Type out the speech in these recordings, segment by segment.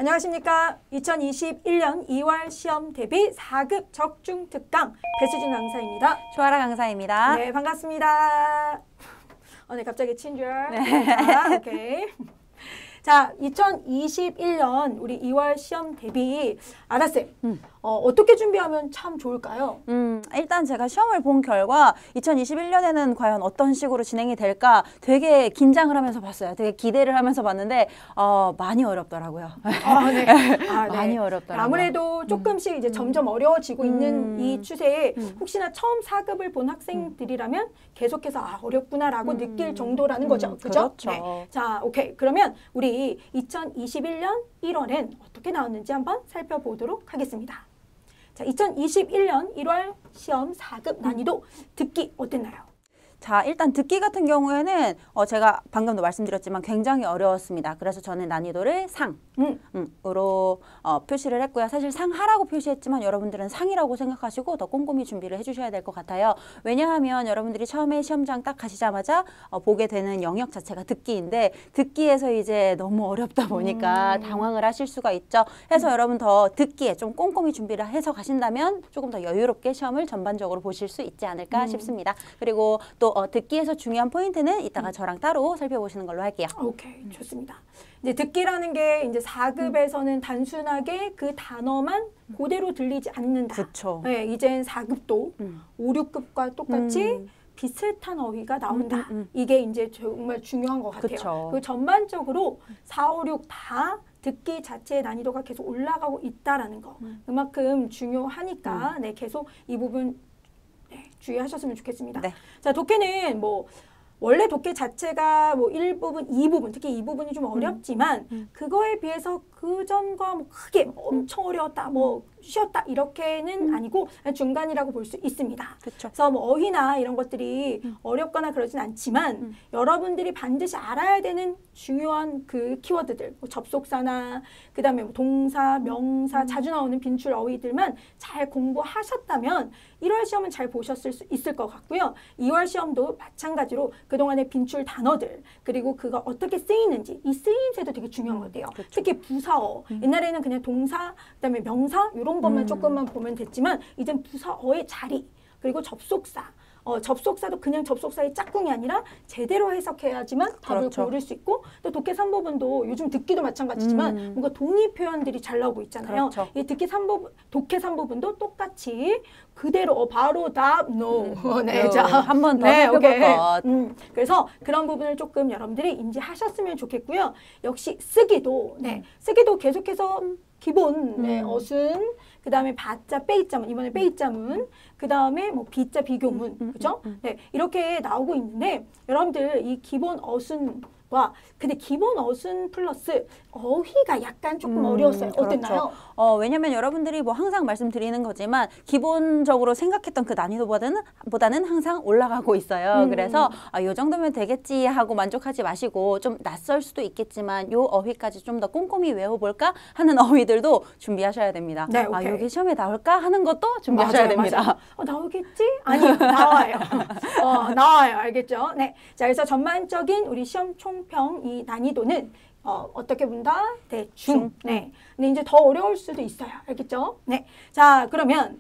안녕하십니까. 2021년 2월 시험 대비 4급 적중 특강 배수진 강사입니다. 조아라 강사입니다. 네, 반갑습니다. 네, 갑자기 친절. 네. 자, 오케이. 자, 2021년 우리 2월 시험 대비 아라쌤, 어떻게 준비하면 참 좋을까요? 일단 제가 시험을 본 결과 2021년에는 과연 어떤 식으로 진행이 될까 되게 긴장을 하면서 봤어요. 되게 기대를 하면서 봤는데 많이 어렵더라고요. 네. 많이 어렵더라고요. 아무래도 조금씩 이제 점점 어려워지고 있는 이 추세에 혹시나 처음 4급을 본 학생들이라면 계속해서 어렵구나라고 느낄 정도라는 거죠. 그죠? 그렇죠. 네. 자, 오케이. 그러면 우리 2021년 1월엔 어떻게 나왔는지 한번 살펴보도록 하겠습니다. 자, 2021년 1월 시험 4급 난이도 듣기 어땠나요? 자, 일단 듣기 같은 경우에는 제가 방금도 말씀드렸지만 굉장히 어려웠습니다. 그래서 저는 난이도를 상으로 표시를 했고요. 사실 상하라고 표시했지만 여러분들은 상이라고 생각하시고 더 꼼꼼히 준비를 해주셔야 될 것 같아요. 왜냐하면 여러분들이 처음에 시험장 딱 가시자마자 보게 되는 영역 자체가 듣기인데 듣기에서 이제 너무 어렵다 보니까 당황을 하실 수가 있죠. 해서 여러분 더 듣기에 좀 꼼꼼히 준비를 해서 가신다면 조금 더 여유롭게 시험을 전반적으로 보실 수 있지 않을까 싶습니다. 그리고 또 듣기에서 중요한 포인트는 이따가 저랑 따로 살펴보시는 걸로 할게요. 오케이, 좋습니다. 이제 듣기라는 게 이제 4급에서는 단순하게 그 단어만 그대로 들리지 않는다. 그렇죠. 네, 이젠 4급도 5, 6급과 똑같이 비슷한 어휘가 나온다. 이게 이제 정말 중요한 것 같아요. 그쵸. 그 전반적으로 4, 5, 6 다 듣기 자체의 난이도가 계속 올라가고 있다라는 거. 그만큼 중요하니까 네, 계속 이 부분 주의하셨으면 좋겠습니다. 네. 자, 독해는 원래 독해 자체가 1부분, 2부분, 특히 이 부분이 좀 어렵지만 그거에 비해서 그 전과 크게 엄청 어려웠다, 쉬웠다 이렇게는 아니고 중간이라고 볼 수 있습니다. 그쵸. 그래서 어휘나 이런 것들이 어렵거나 그러진 않지만 여러분들이 반드시 알아야 되는 중요한 그 키워드들, 접속사나 그 다음에 동사, 명사, 자주 나오는 빈출 어휘들만 잘 공부하셨다면 1월 시험은 잘 보셨을 수 있을 것 같고요. 2월 시험도 마찬가지로 그동안의 빈출 단어들 그리고 그가 어떻게 쓰이는지 이 쓰임새도 되게 중요한 것 같아요. 그렇죠. 특히 부사어. 옛날에는 그냥 동사, 그다음에 명사 이런 것만 조금만 보면 됐지만 이젠 부사어의 자리 그리고 접속사. 접속사도 그냥 접속사의 짝꿍이 아니라 제대로 해석해야지만 답을 그렇죠. 고를 수 있고 또 독해 3부분도 요즘 듣기도 마찬가지지만 뭔가 동의 표현들이 잘 나오고 있잖아요. 그렇죠. 이 독해 3부분도 똑같이 그대로 바로 답, no. 네, 자, 한 번 더 살펴볼 것. 그래서 그런 부분을 조금 여러분들이 인지하셨으면 좋겠고요. 역시 쓰기도, 쓰기도 계속해서 기본, 어순, 그 다음에 바자, 빼이자문, 이번에 빼이자문, 그 다음에 비자, 비교문, 그죠? 네, 이렇게 나오고 있는데, 여러분들 이 기본 어순과, 근데 기본 어순 플러스 어휘가 약간 조금 어려웠어요. 어땠나요? 그렇죠. 왜냐면 여러분들이 항상 말씀드리는 거지만 기본적으로 생각했던 그 난이도보다는 항상 올라가고 있어요. 그래서 이 정도면 되겠지 하고 만족하지 마시고 좀 낯설 수도 있겠지만 요 어휘까지 좀 더 꼼꼼히 외워볼까 하는 어휘들도 준비하셔야 됩니다. 네, 오케이. 이게 시험에 나올까 하는 것도 준비하셔야 됩니다. 나오겠지? 아니, 나와요. 나와요. 알겠죠? 네. 자, 그래서 전반적인 우리 시험 총평 이 난이도는 어떻게 본다? 대중. 네. 근데 이제 더 어려울 수도 있어요. 알겠죠? 네. 자, 그러면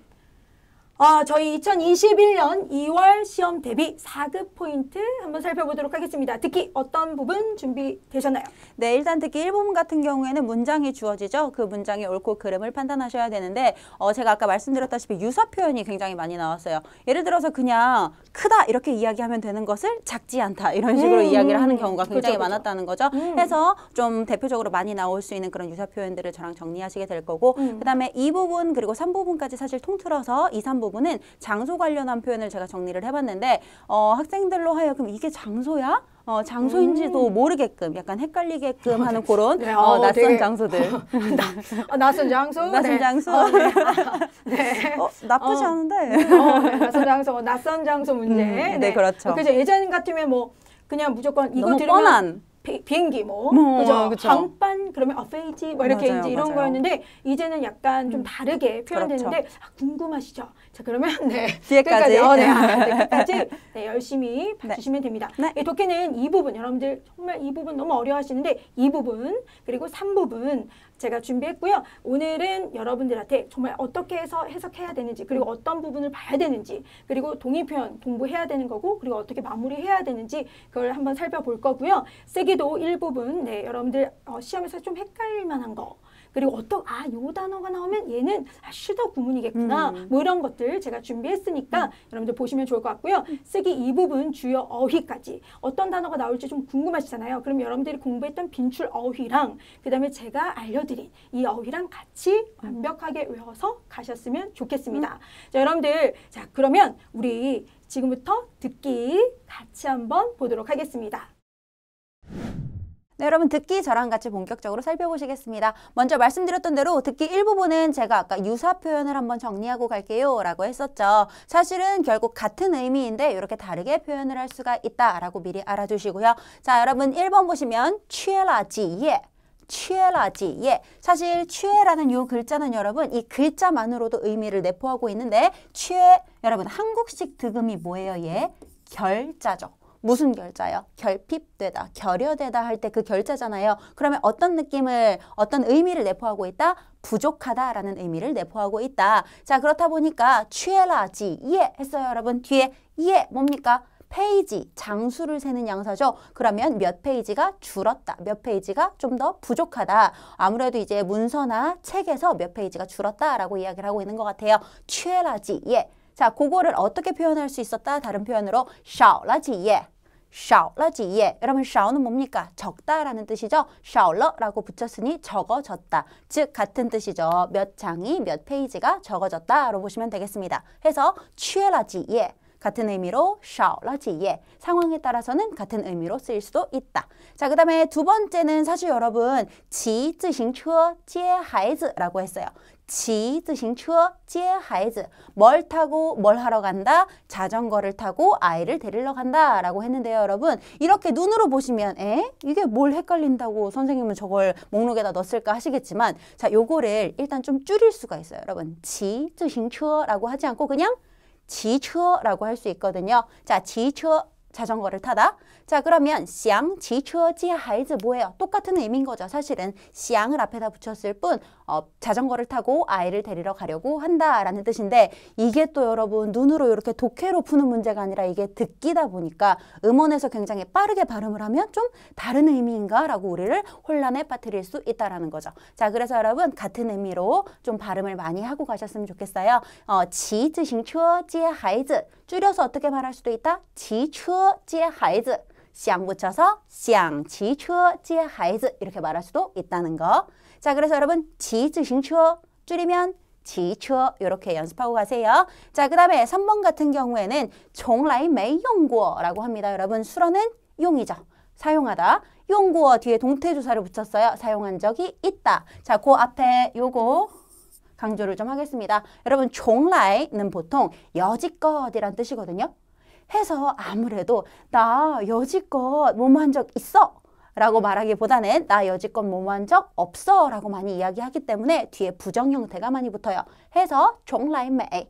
저희 2021년 2월 시험 대비 4급 포인트 한번 살펴보도록 하겠습니다. 듣기 어떤 부분 준비되셨나요? 네, 일단 듣기 1부분 같은 경우에는 문장이 주어지죠. 그 문장의 옳고 그름을 판단하셔야 되는데 제가 아까 말씀드렸다시피 유사 표현이 굉장히 많이 나왔어요. 예를 들어서 그냥 크다 이렇게 이야기하면 되는 것을 작지 않다 이런 식으로 이야기를 하는 경우가 굉장히 많았다는 거죠. 해서 좀 대표적으로 많이 나올 수 있는 그런 유사 표현들을 저랑 정리하시게 될 거고 그다음에 2부분 그리고 3부분까지 사실 통틀어서 2, 3부분은 장소 관련한 표현을 제가 정리를 해봤는데 학생들로 하여금 이게 장소야? 장소인지도 모르게끔 약간 헷갈리게끔 하는 그런 낯선 되게, 장소들. 낯선 장소? 낯선 장소. 네. 나쁘지 않은데. 네, 낯선 장소 문제. 네, 그렇죠. 그죠. 예전 같으면 그냥 무조건 이거 너무 들으면 뻔한. 비행기 뭐, 그죠? 그쵸.航班 그러면 페이지 뭐 이렇게 맞아요, 이제 이런 맞아요. 거였는데 이제는 약간 좀 다르게 표현되는데 궁금하시죠? 자 그러면 뒤에까지 끝까지 열심히 봐주시면 됩니다. 네. 독해는 이 부분 여러분들 정말 이 부분 너무 어려워하시는데 이 부분 그리고 3부분 제가 준비했고요. 오늘은 여러분들한테 정말 어떻게 해서 해석해야 되는지 그리고 어떤 부분을 봐야 되는지 그리고 동의 표현 공부해야 되는 거고 그리고 어떻게 마무리해야 되는지 그걸 한번 살펴볼 거고요. 쓰기도 일부분 여러분들 시험에서 좀 헷갈릴 만한 거 그리고 요 단어가 나오면 얘는 슈더 구문이겠구나 뭐 이런 것들 제가 준비했으니까 여러분들 보시면 좋을 것 같고요. 쓰기 이 부분 주요 어휘까지 어떤 단어가 나올지 좀 궁금하시잖아요. 그럼 여러분들이 공부했던 빈출 어휘랑 그 다음에 제가 알려드린 이 어휘랑 같이 완벽하게 외워서 가셨으면 좋겠습니다. 자, 여러분들 자 그러면 우리 지금부터 듣기 같이 한번 보도록 하겠습니다. 네, 여러분 듣기 저랑 같이 본격적으로 살펴보시겠습니다. 먼저 말씀드렸던 대로 듣기 일부분은 제가 아까 유사 표현을 한번 정리하고 갈게요 라고 했었죠. 사실은 결국 같은 의미인데 이렇게 다르게 표현을 할 수가 있다라고 미리 알아두시고요. 자, 여러분 1번 보시면 취해라지예 취해라지예 사실 취해라는 이 글자는 여러분 이 글자만으로도 의미를 내포하고 있는데 취해 여러분 한국식 득음이 뭐예요? 얘 결자죠. 무슨 결자요? 결핍되다, 결여되다 할 때 그 결자잖아요. 그러면 어떤 느낌을, 어떤 의미를 내포하고 있다? 부족하다라는 의미를 내포하고 있다. 자, 그렇다 보니까 취해라지 예 했어요, 여러분. 뒤에 예 뭡니까? 페이지, 장수를 세는 양사죠. 그러면 몇 페이지가 줄었다, 몇 페이지가 좀 더 부족하다. 아무래도 이제 문서나 책에서 몇 페이지가 줄었다라고 이야기를 하고 있는 것 같아요. 취해라지 예. 자, 그거를 어떻게 표현할 수 있었다? 다른 표현으로 少了几页 少了几页 여러분 少는 뭡니까? 적다라는 뜻이죠. 少了라고 붙였으니 적어졌다. 즉 같은 뜻이죠. 몇 장이 몇 페이지가 적어졌다로 보시면 되겠습니다. 해서 缺了几页 같은 의미로 少了几页 상황에 따라서는 같은 의미로 쓰일 수도 있다. 자, 그 다음에 두 번째는 사실 여러분 骑自行车接孩子라고 했어요. 骑自行车接孩子 뭘 타고 뭘 하러 간다? 자전거를 타고 아이를 데리러 간다 라고 했는데요, 여러분. 이렇게 눈으로 보시면 이게 뭘 헷갈린다고 선생님은 저걸 목록에다 넣었을까 하시겠지만 자, 요거를 일단 좀 줄일 수가 있어요, 여러분. 骑自行车라고 하지 않고 그냥 骑车라고 할 수 있거든요. 자, 骑车 자전거를 타다. 자, 그러면 想骑车接孩子 뭐예요? 똑같은 의미인 거죠. 사실은 想을 앞에다 붙였을 뿐 자전거를 타고 아이를 데리러 가려고 한다라는 뜻인데 이게 또 여러분 눈으로 이렇게 독해로 푸는 문제가 아니라 이게 듣기다 보니까 음원에서 굉장히 빠르게 발음을 하면 좀 다른 의미인가? 라고 우리를 혼란에 빠뜨릴 수 있다라는 거죠. 자, 그래서 여러분 같은 의미로 좀 발음을 많이 하고 가셨으면 좋겠어요. 骑自行车接孩子 줄여서 어떻게 말할 수도 있다? 骑车接孩子 쌍 붙여서 想骑车接孩子 이렇게 말할 수도 있다는 거. 자, 그래서 여러분 骑自行车 줄이면 骑车 이렇게 연습하고 가세요. 자, 그 다음에 3번 같은 경우에는 从来没用过라고 합니다. 여러분 수로는 용이죠. 사용하다. 用过 뒤에 동태조사를 붙였어요. 사용한 적이 있다. 자, 그 앞에 요거 강조를 좀 하겠습니다. 여러분 从来는 보통 여지껏이란 뜻이거든요. 해서 아무래도 나 여지껏 뭐뭐한 적 있어 라고 말하기보다는 나 여지껏 뭐뭐한 적 없어 라고 많이 이야기하기 때문에 뒤에 부정 형태가 많이 붙어요. 해서 从来没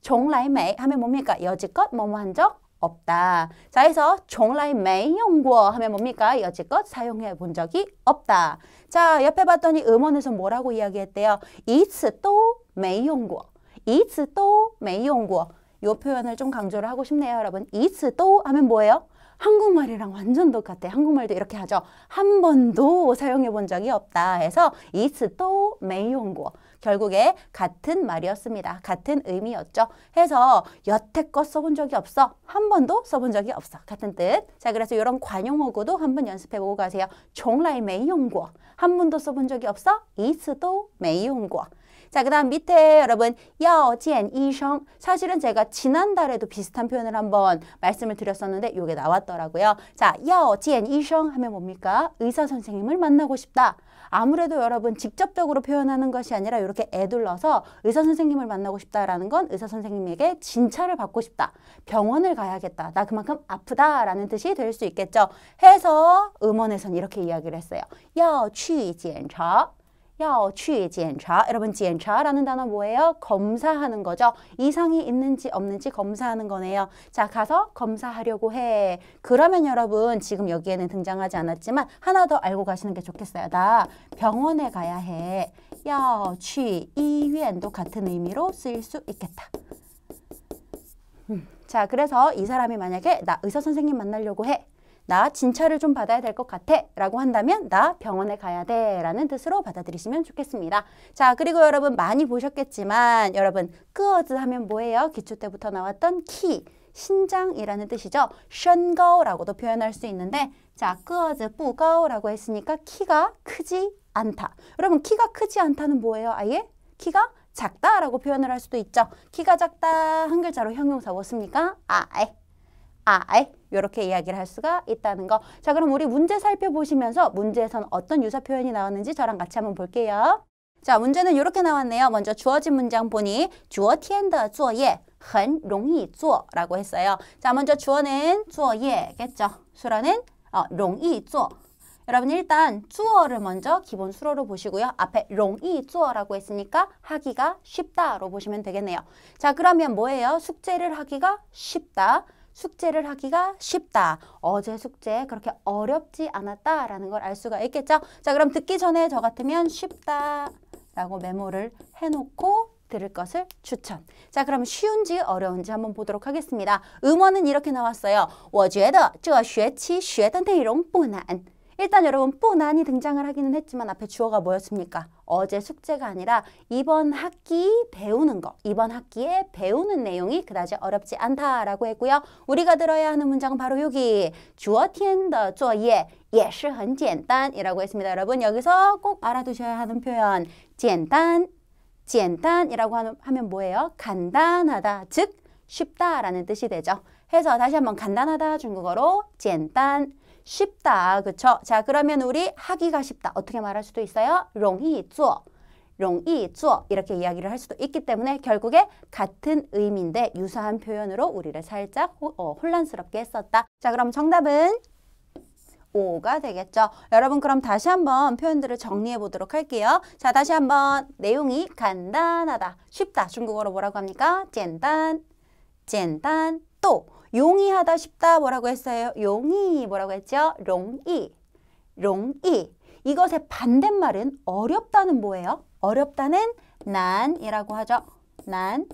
从来没 하면 뭡니까? 여지껏 뭐뭐한 적 없다. 자, 해서 从来没用过 하면 뭡니까? 여지껏 사용해 본 적이 없다. 자, 옆에 봤더니 음원에서 뭐라고 이야기했대요? 一次都没用过 一次都没用过 이 표현을 좀 강조를 하고 싶네요, 여러분. 一次都 하면 뭐예요? 한국말이랑 완전 똑같아. 한국말도 이렇게 하죠. 한 번도 사용해 본 적이 없다 해서 一次都没用过 결국에 같은 말이었습니다. 같은 의미였죠. 해서 여태껏 써본 적이 없어. 한 번도 써본 적이 없어. 같은 뜻. 자, 그래서 이런 관용어구도 한번 연습해보고 가세요. 从来没用过 한 번도 써본 적이 없어. 一次都没用过 자, 그 다음 밑에 여러분 要见医生 사실은 제가 지난달에도 비슷한 표현을 한번 말씀을 드렸었는데 이게 나왔더라고요. 자, 要见医生 하면 뭡니까? 의사 선생님을 만나고 싶다. 아무래도 여러분 직접적으로 표현하는 것이 아니라 이렇게 애둘러서 의사 선생님을 만나고 싶다라는 건 의사 선생님에게 진찰을 받고 싶다. 병원을 가야겠다. 나 그만큼 아프다라는 뜻이 될 수 있겠죠. 해서 음원에선 이렇게 이야기를 했어요. 要去检查要去检查 여러분 检查라는 단어 뭐예요? 검사하는 거죠. 이상이 있는지 없는지 검사하는 거네요. 자, 가서 검사하려고 해. 그러면 여러분 지금 여기에는 등장하지 않았지만 하나 더 알고 가시는 게 좋겠어요. 나 병원에 가야 해. 要去医院도 같은 의미로 쓰일 수 있겠다. 자, 그래서 이 사람이 만약에 나 의사 선생님 만나려고 해. 나 진찰을 좀 받아야 될 것 같아 라고 한다면 나 병원에 가야 돼 라는 뜻으로 받아들이시면 좋겠습니다. 자, 그리고 여러분 많이 보셨겠지만 여러분 끄어즈 하면 뭐예요? 기초 때부터 나왔던 키, 신장이라는 뜻이죠. 身高라고도 표현할 수 있는데 자, 끄어즈 뿌가오라고 했으니까 키가 크지 않다. 여러분 키가 크지 않다는 뭐예요? 아예 키가 작다라고 표현을 할 수도 있죠. 키가 작다 한 글자로 형용사 뭐습니까? 아이 이렇게 이야기를 할 수가 있다는 거. 자, 그럼 우리 문제 살펴보시면서 문제에선 어떤 유사 표현이 나왔는지 저랑 같이 한번 볼게요. 자, 문제는 이렇게 나왔네요. 먼저 주어진 문장 보니 昨天的作业很容易做라고 했어요. 자, 먼저 주어는 作业겠죠. 수어는 容易做. 여러분 일단 주어를 먼저 기본 수어로 보시고요. 앞에 容易做라고 했으니까 하기가 쉽다로 보시면 되겠네요. 자, 그러면 뭐예요? 숙제를 하기가 쉽다. 숙제를 하기가 쉽다. 어제 숙제 그렇게 어렵지 않았다라는 걸 알 수가 있겠죠? 자, 그럼 듣기 전에 저 같으면 쉽다라고 메모를 해놓고 들을 것을 추천. 자, 그럼 쉬운지 어려운지 한번 보도록 하겠습니다. 음원은 이렇게 나왔어요. 我觉得这学期学的内容不难. 일단 여러분 뿌난이 등장을 하기는 했지만 앞에 주어가 뭐였습니까? 어제 숙제가 아니라 이번 학기 배우는 거, 이번 학기에 배우는 내용이 그다지 어렵지 않다라고 했고요. 우리가 들어야 하는 문장은 바로 여기 昨天的作业也是很简单이라고 했습니다. 여러분 여기서 꼭 알아두셔야 하는 표현 简单, 简单이라고 하면 뭐예요? 간단하다, 즉 쉽다라는 뜻이 되죠. 해서 다시 한번 간단하다 중국어로 简单 쉽다, 그쵸? 자, 그러면 우리 하기가 쉽다. 어떻게 말할 수도 있어요? 容易做, 容易做 이렇게 이야기를 할 수도 있기 때문에 결국에 같은 의미인데 유사한 표현으로 우리를 살짝 혼란스럽게 했었다. 자, 그럼 정답은 5가 되겠죠. 여러분 그럼 다시 한번 표현들을 정리해 보도록 할게요. 자, 다시 한번 내용이 간단하다, 쉽다. 중국어로 뭐라고 합니까? 简单, 简单, 또 용이하다, 쉽다 뭐라고 했어요? 용이 뭐라고 했죠? 容易, 容易. 이것의 반대말은 어렵다는 뭐예요? 어렵다는 난이라고 하죠. 난.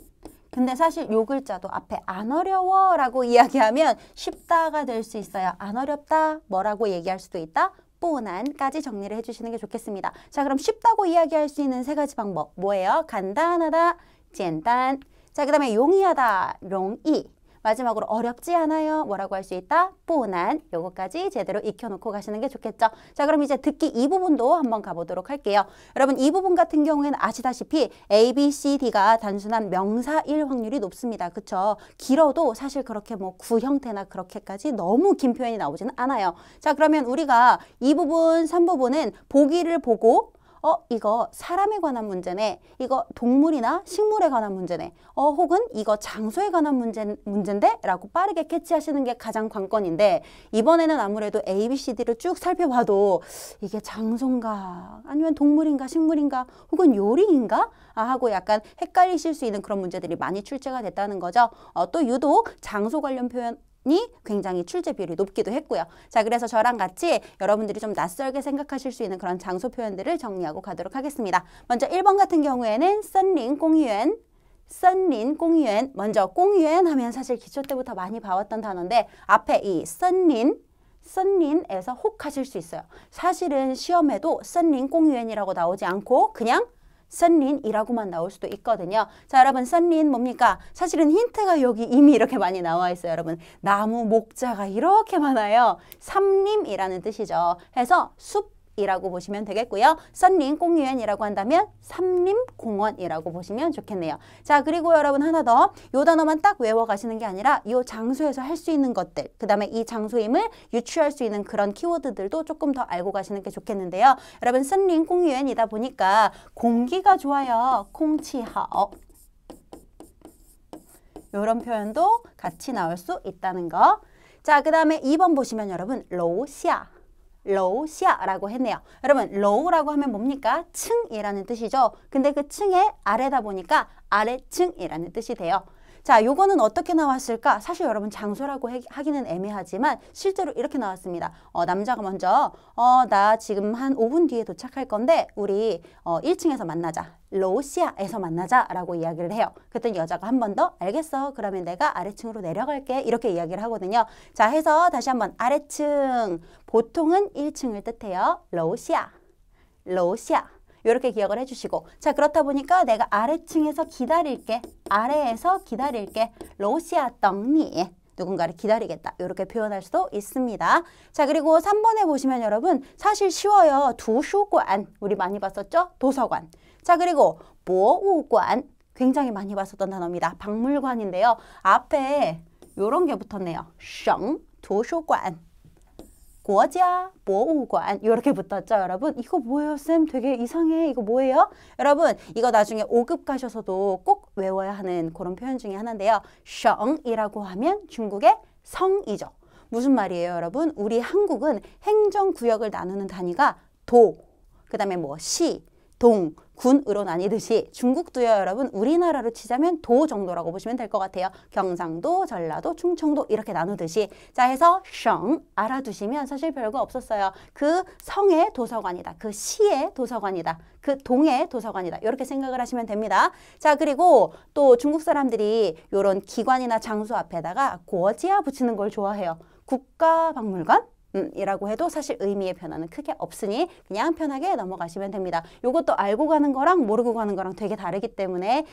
근데 사실 요 글자도 앞에 안 어려워 라고 이야기하면 쉽다가 될 수 있어요. 안 어렵다 뭐라고 얘기할 수도 있다. 뽀난까지 정리를 해주시는 게 좋겠습니다. 자, 그럼 쉽다고 이야기할 수 있는 세 가지 방법 뭐예요? 간단하다, 简单. 자, 그 다음에 용이하다, 容易. 마지막으로 어렵지 않아요. 뭐라고 할 수 있다? 뽀난. 요거까지 제대로 익혀놓고 가시는 게 좋겠죠. 자, 그럼 이제 듣기 이 부분도 한번 가보도록 할게요. 여러분 이 부분 같은 경우에는 아시다시피 A, B, C, D가 단순한 명사일 확률이 높습니다. 그쵸? 길어도 사실 그렇게 뭐 구 형태나 그렇게까지 너무 긴 표현이 나오지는 않아요. 자, 그러면 우리가 이 부분, 3부분은 보기를 보고 이거 사람에 관한 문제네. 이거 동물이나 식물에 관한 문제네. 혹은 이거 장소에 관한 문제인데? 라고 빠르게 캐치하시는 게 가장 관건인데 이번에는 아무래도 A, B, C, D를 쭉 살펴봐도 이게 장소인가? 아니면 동물인가? 식물인가? 혹은 요리인가? 하고 약간 헷갈리실 수 있는 그런 문제들이 많이 출제가 됐다는 거죠. 또 유독 장소 관련 표현 이 굉장히 출제 비율이 높기도 했고요. 자, 그래서 저랑 같이 여러분들이 좀 낯설게 생각하실 수 있는 그런 장소 표현들을 정리하고 가도록 하겠습니다. 먼저 1번 같은 경우에는森林公园, 森林公园. 먼저 公园하면 사실 기초 때부터 많이 봐왔던 단어인데 앞에 이森林, 森林에서 혹하실 수 있어요. 사실은 시험에도 森林公园이라고 나오지 않고 그냥森林이라고만 나올 수도 있거든요. 자, 여러분森林뭡니까? 사실은 힌트가 여기 이미 이렇게 많이 나와 있어요. 여러분 나무, 목자가 이렇게 많아요. 삼림이라는 뜻이죠. 해서 숲 파크이라고 보시면 되겠고요.森林公园이라고 한다면 삼림공원이라고 보시면 좋겠네요. 자, 그리고 여러분 하나 더. 요 단어만 딱 외워가시는 게 아니라 이 장소에서 할 수 있는 것들, 그 다음에 이 장소임을 유추할 수 있는 그런 키워드들도 조금 더 알고 가시는 게 좋겠는데요. 여러분 森林公园이다 보니까 공기가 좋아요. 空气好. 이런 표현도 같이 나올 수 있다는 거. 자, 그 다음에 2번 보시면 여러분 楼下. 楼下라고 했네요. 여러분 楼라고 하면 뭡니까? 층이라는 뜻이죠. 근데 그 층의 아래다 보니까 아래층이라는 뜻이 돼요. 자, 요거는 어떻게 나왔을까? 사실 여러분 장소라고 하기는 애매하지만 실제로 이렇게 나왔습니다. 남자가 먼저 나 지금 한 5분 뒤에 도착할 건데 우리 1층에서 만나자. 楼下에서 만나자 라고 이야기를 해요. 그랬더니 여자가 한 번 더 알겠어. 그러면 내가 아래층으로 내려갈게. 이렇게 이야기를 하거든요. 자, 해서 다시 한번 아래층. 보통은 1층을 뜻해요. 楼下. 楼下. 이렇게 기억을 해주시고, 자, 그렇다 보니까 내가 아래층에서 기다릴게. 아래에서 기다릴게. 楼下等你. 누군가를 기다리겠다. 이렇게 표현할 수도 있습니다. 자, 그리고 3번에 보시면 여러분 사실 쉬워요. 图书馆. 우리 많이 봤었죠? 도서관. 자, 그리고 博物馆. 굉장히 많이 봤었던 단어입니다. 박물관인데요. 앞에 이런 게 붙었네요. 省图书馆. 国家博物馆 이렇게 붙었죠, 여러분? 이거 뭐예요, 쌤? 되게 이상해. 이거 뭐예요? 여러분, 이거 나중에 5급 가셔서도 꼭 외워야 하는 그런 표현 중에 하나인데요. 省이라고 하면 중국의 성이죠. 무슨 말이에요, 여러분? 우리 한국은 행정구역을 나누는 단위가 도, 그 다음에 뭐 시, 동, 군으로 나뉘듯이 중국도요, 여러분, 우리나라로 치자면 도 정도라고 보시면 될 것 같아요. 경상도, 전라도, 충청도 이렇게 나누듯이. 자, 해서 省 알아두시면 사실 별거 없었어요. 그 성의 도서관이다. 그 시의 도서관이다. 그 동의 도서관이다. 이렇게 생각을 하시면 됩니다. 자, 그리고 또 중국 사람들이 이런 기관이나 장소 앞에다가 国家 붙이는 걸 좋아해요. 국가박물관? 이라고 해도 사실 의미의 변화는 크게 없으니 그냥 편하게 넘어가시면 됩니다. 요것도 알고 가는 거랑 모르고 가는 거랑 되게 다르기 때문에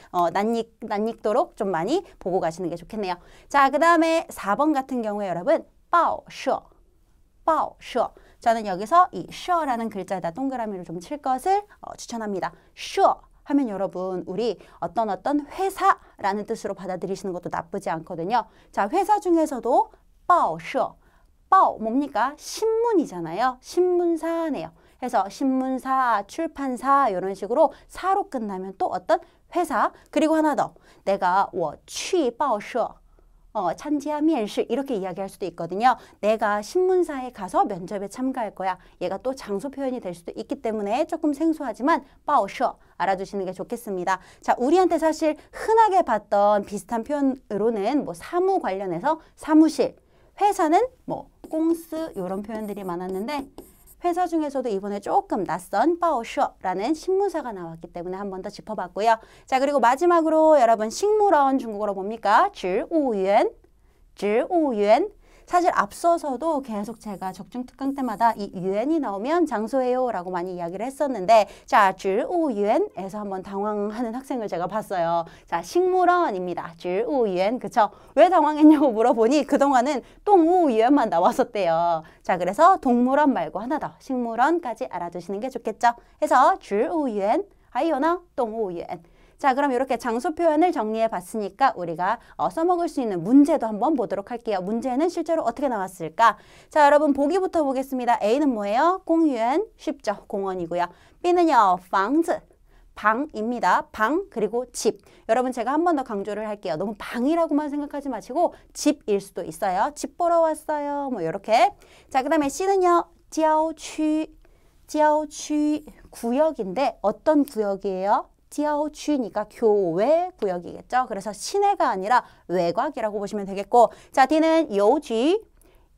낯익도록 좀 많이 보고 가시는 게 좋겠네요. 자, 그 다음에 4번 같은 경우에 여러분 报社. 报社. 저는 여기서 이 社라는 글자에다 동그라미를 좀 칠 것을 추천합니다. 社 하면 여러분 우리 어떤 회사라는 뜻으로 받아들이시는 것도 나쁘지 않거든요. 자, 회사 중에서도 报社. 报 뭡니까? 신문이잖아요. 신문사네요. 해서 신문사, 출판사 이런 식으로 사로 끝나면 또 어떤 회사. 그리고 하나 더. 내가 我去报社 参加面试 이렇게 이야기할 수도 있거든요. 내가 신문사에 가서 면접에 참가할 거야. 얘가 또 장소 표현이 될 수도 있기 때문에 조금 생소하지만 报社 알아두시는 게 좋겠습니다. 자, 우리한테 사실 흔하게 봤던 비슷한 표현으로는 뭐 사무 관련해서 사무실, 회사는 뭐 공스 이런 표현들이 많았는데 회사 중에서도 이번에 조금 낯선 报社라는 신문사가 나왔기 때문에 한 번 더 짚어봤고요. 자, 그리고 마지막으로 여러분 식물원 중국어로 뭡니까? 植物园. 植物园. 사실 앞서서도 계속 제가 적중특강 때마다 이 유엔이 나오면 장소예요 라고 많이 이야기를 했었는데, 자, 植物园에서 한번 당황하는 학생을 제가 봤어요. 자, 식물원입니다. 植物园. 그쵸? 왜 당황했냐고 물어보니 그동안은 动物园만 나왔었대요. 자, 그래서 동물원 말고 하나 더 식물원까지 알아두시는 게 좋겠죠? 해서 植物园还有呢动物园. 자, 그럼 이렇게 장소 표현을 정리해 봤으니까 우리가 써먹을 수 있는 문제도 한번 보도록 할게요. 문제는 실제로 어떻게 나왔을까? 자, 여러분 보기부터 보겠습니다. A는 뭐예요? 公园, 쉽죠? 공원이고요. B는요, 房子, 방입니다. 방 그리고 집. 여러분 제가 한 번 더 강조를 할게요. 너무 방이라고만 생각하지 마시고 집일 수도 있어요. 집 보러 왔어요. 뭐 이렇게. 자, 그 다음에 C는요, 郊区, 郊区, 구역인데 어떤 구역이에요? 郊区니까 교외 구역이겠죠. 그래서 시내가 아니라 외곽이라고 보시면 되겠고, 자, D는 邮局,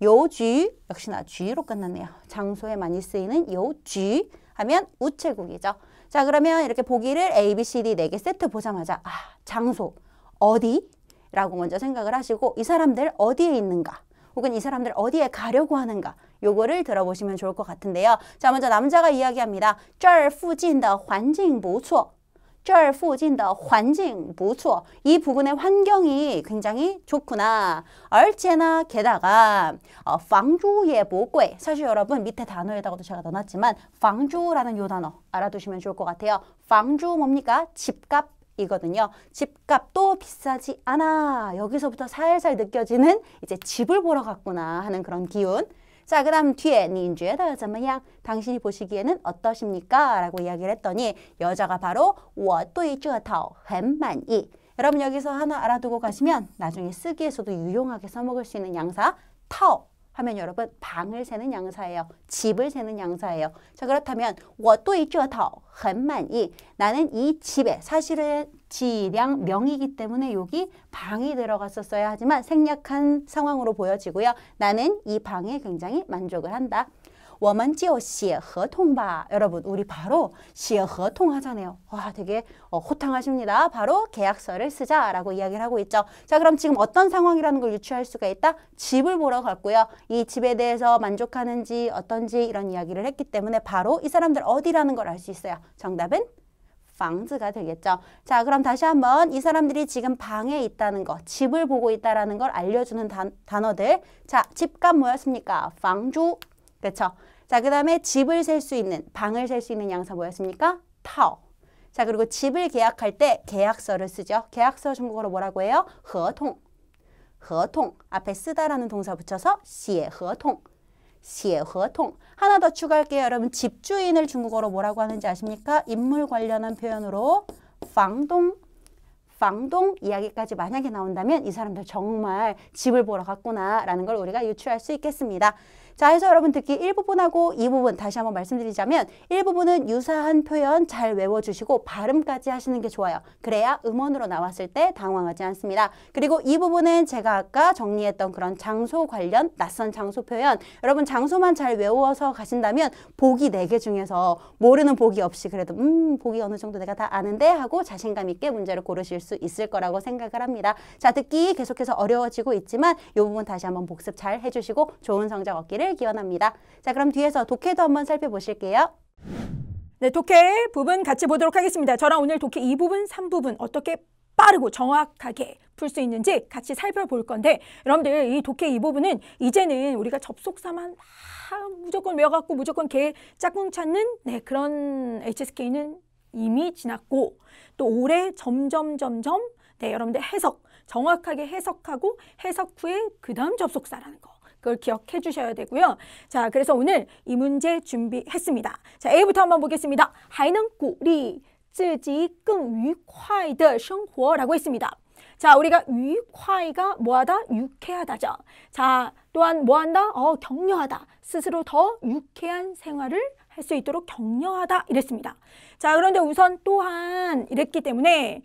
邮局 역시나 쥐로 끝났네요. 장소에 많이 쓰이는 邮局 하면 우체국이죠. 자, 그러면 이렇게 보기를 A, B, C, D 4개 세트 보자마자 장소, 어디? 라고 먼저 생각을 ha시고 이 사람들 어디에 있는가? 혹은 이 사람들 어디에 가려고 하는가? 요거를 들어보시면 좋을 것 같은데요. 자, 먼저 남자가 이야기합니다. 这儿附近的环境不错.这儿附近的环境不错. 이 부근의 환경이 굉장히 좋구나. 而且呢, 게다가 房租也不贵. 사실 여러분 밑에 단어에다가도 제가 넣어놨지만 房租라는 요 단어 알아두시면 좋을 것 같아요. 房租 뭡니까? 집값. 이거든요. 집값도 비싸지 않아. 여기서부터 살살 느껴지는 이제 집을 보러 갔구나 하는 그런 기운. 자, 그 다음 뒤에 你觉得怎么样? 당신이 보시기에는 어떠십니까? 라고 이야기를 했더니 여자가 바로 我对这套很满意. 여러분 여기서 하나 알아두고 가시면 나중에 쓰기에서도 유용하게 써먹을 수 있는 양사 套 하면 여러분 방을 세는 양사예요. 집을 세는 양사예요. 자, 그렇다면 我对这套很满意. 나는 이 집에 사실은 지량 명이기 때문에 여기 방이 들어갔었어야 하지만 생략한 상황으로 보여지고요. 나는 이 방에 굉장히 만족을 한다. 我们就写合同吧. 여러분 우리 바로 写合同 하잖아요. 와, 되게 호탕하십니다. 바로 계약서를 쓰자라고 이야기를 하고 있죠. 자, 그럼 지금 어떤 상황이라는 걸 유추할 수가 있다? 집을 보러 갔고요. 이 집에 대해서 만족하는지 어떤지 이런 이야기를 했기 때문에 바로 이 사람들 어디라는 걸 알 수 있어요. 정답은 房子가 되겠죠. 자, 그럼 다시 한번 이 사람들이 지금 방에 있다는 거, 집을 보고 있다라는 걸 알려주는 단어들. 자, 집값 뭐였습니까? 房租. 그렇죠. 자, 그 다음에 집을 셀 수 있는, 방을 셀 수 있는 양사 뭐였습니까? 套. 자, 그리고 집을 계약할 때 계약서를 쓰죠. 계약서 중국어로 뭐라고 해요? 合同. 合同. 앞에 쓰다라는 동사 붙여서 写合同. 写合同. 하나 더 추가할게요. 여러분 집주인을 중국어로 뭐라고 하는지 아십니까? 인물 관련한 표현으로 房东. 房东 이야기까지 만약에 나온다면 이 사람들 정말 집을 보러 갔구나 라는 걸 우리가 유추할 수 있겠습니다. 자, 해서 여러분 듣기 1부분하고 2부분 다시 한번 말씀드리자면 1부분은 유사한 표현 잘 외워주시고 발음까지 하시는 게 좋아요. 그래야 음원으로 나왔을 때 당황하지 않습니다. 그리고 2부분은 제가 아까 정리했던 그런 장소 관련 낯선 장소 표현, 여러분 장소만 잘 외워서 가신다면 보기 4개 중에서 모르는 보기 없이 그래도 보기 어느 정도 내가 다 아는데 하고 자신감 있게 문제를 고르실 수 있을 거라고 생각을 합니다. 자, 듣기 계속해서 어려워지고 있지만 이 부분 다시 한번 복습 잘 해주시고 좋은 성적 얻기를 기원합니다. 자, 그럼 뒤에서 독해도 한번 살펴보실게요. 네, 독해 부분 같이 보도록 하겠습니다. 저랑 오늘 독해 2부분, 3부분 어떻게 빠르고 정확하게 풀 수 있는지 같이 살펴볼 건데 여러분들 이 독해 2부분은 이제는 우리가 접속사만 무조건 외워갖고 무조건 개 짝꿍 찾는 그런 HSK는 이미 지났고 또 올해 점점 네, 여러분들 해석, 정확하게 해석하고 해석 후에 그 다음 접속사라는 거. 그걸 기억해 주셔야 되고요. 자, 그래서 오늘 이 문제 준비했습니다. 자, A부터 한번 보겠습니다. 还能鼓励自己更愉快的生活라고 했습니다. 자, 우리가 愉快가 뭐하다? 유쾌하다죠. 자, 또한 뭐한다? 격려하다. 스스로 더 유쾌한 생활을 할 수 있도록 격려하다 이랬습니다. 자, 그런데 우선 또한 이랬기 때문에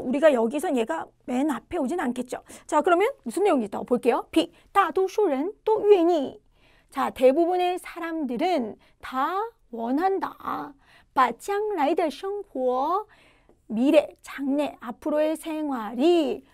우리가 여기선 얘가 맨 앞에 오진 않겠죠. 자, 그러면 무슨 내용이 있다고 볼게요. B. 大多数人都愿意. 자, 대부분의 사람들은 다 원한다. 把将来的生活 미래, 장래, 앞으로의 생활이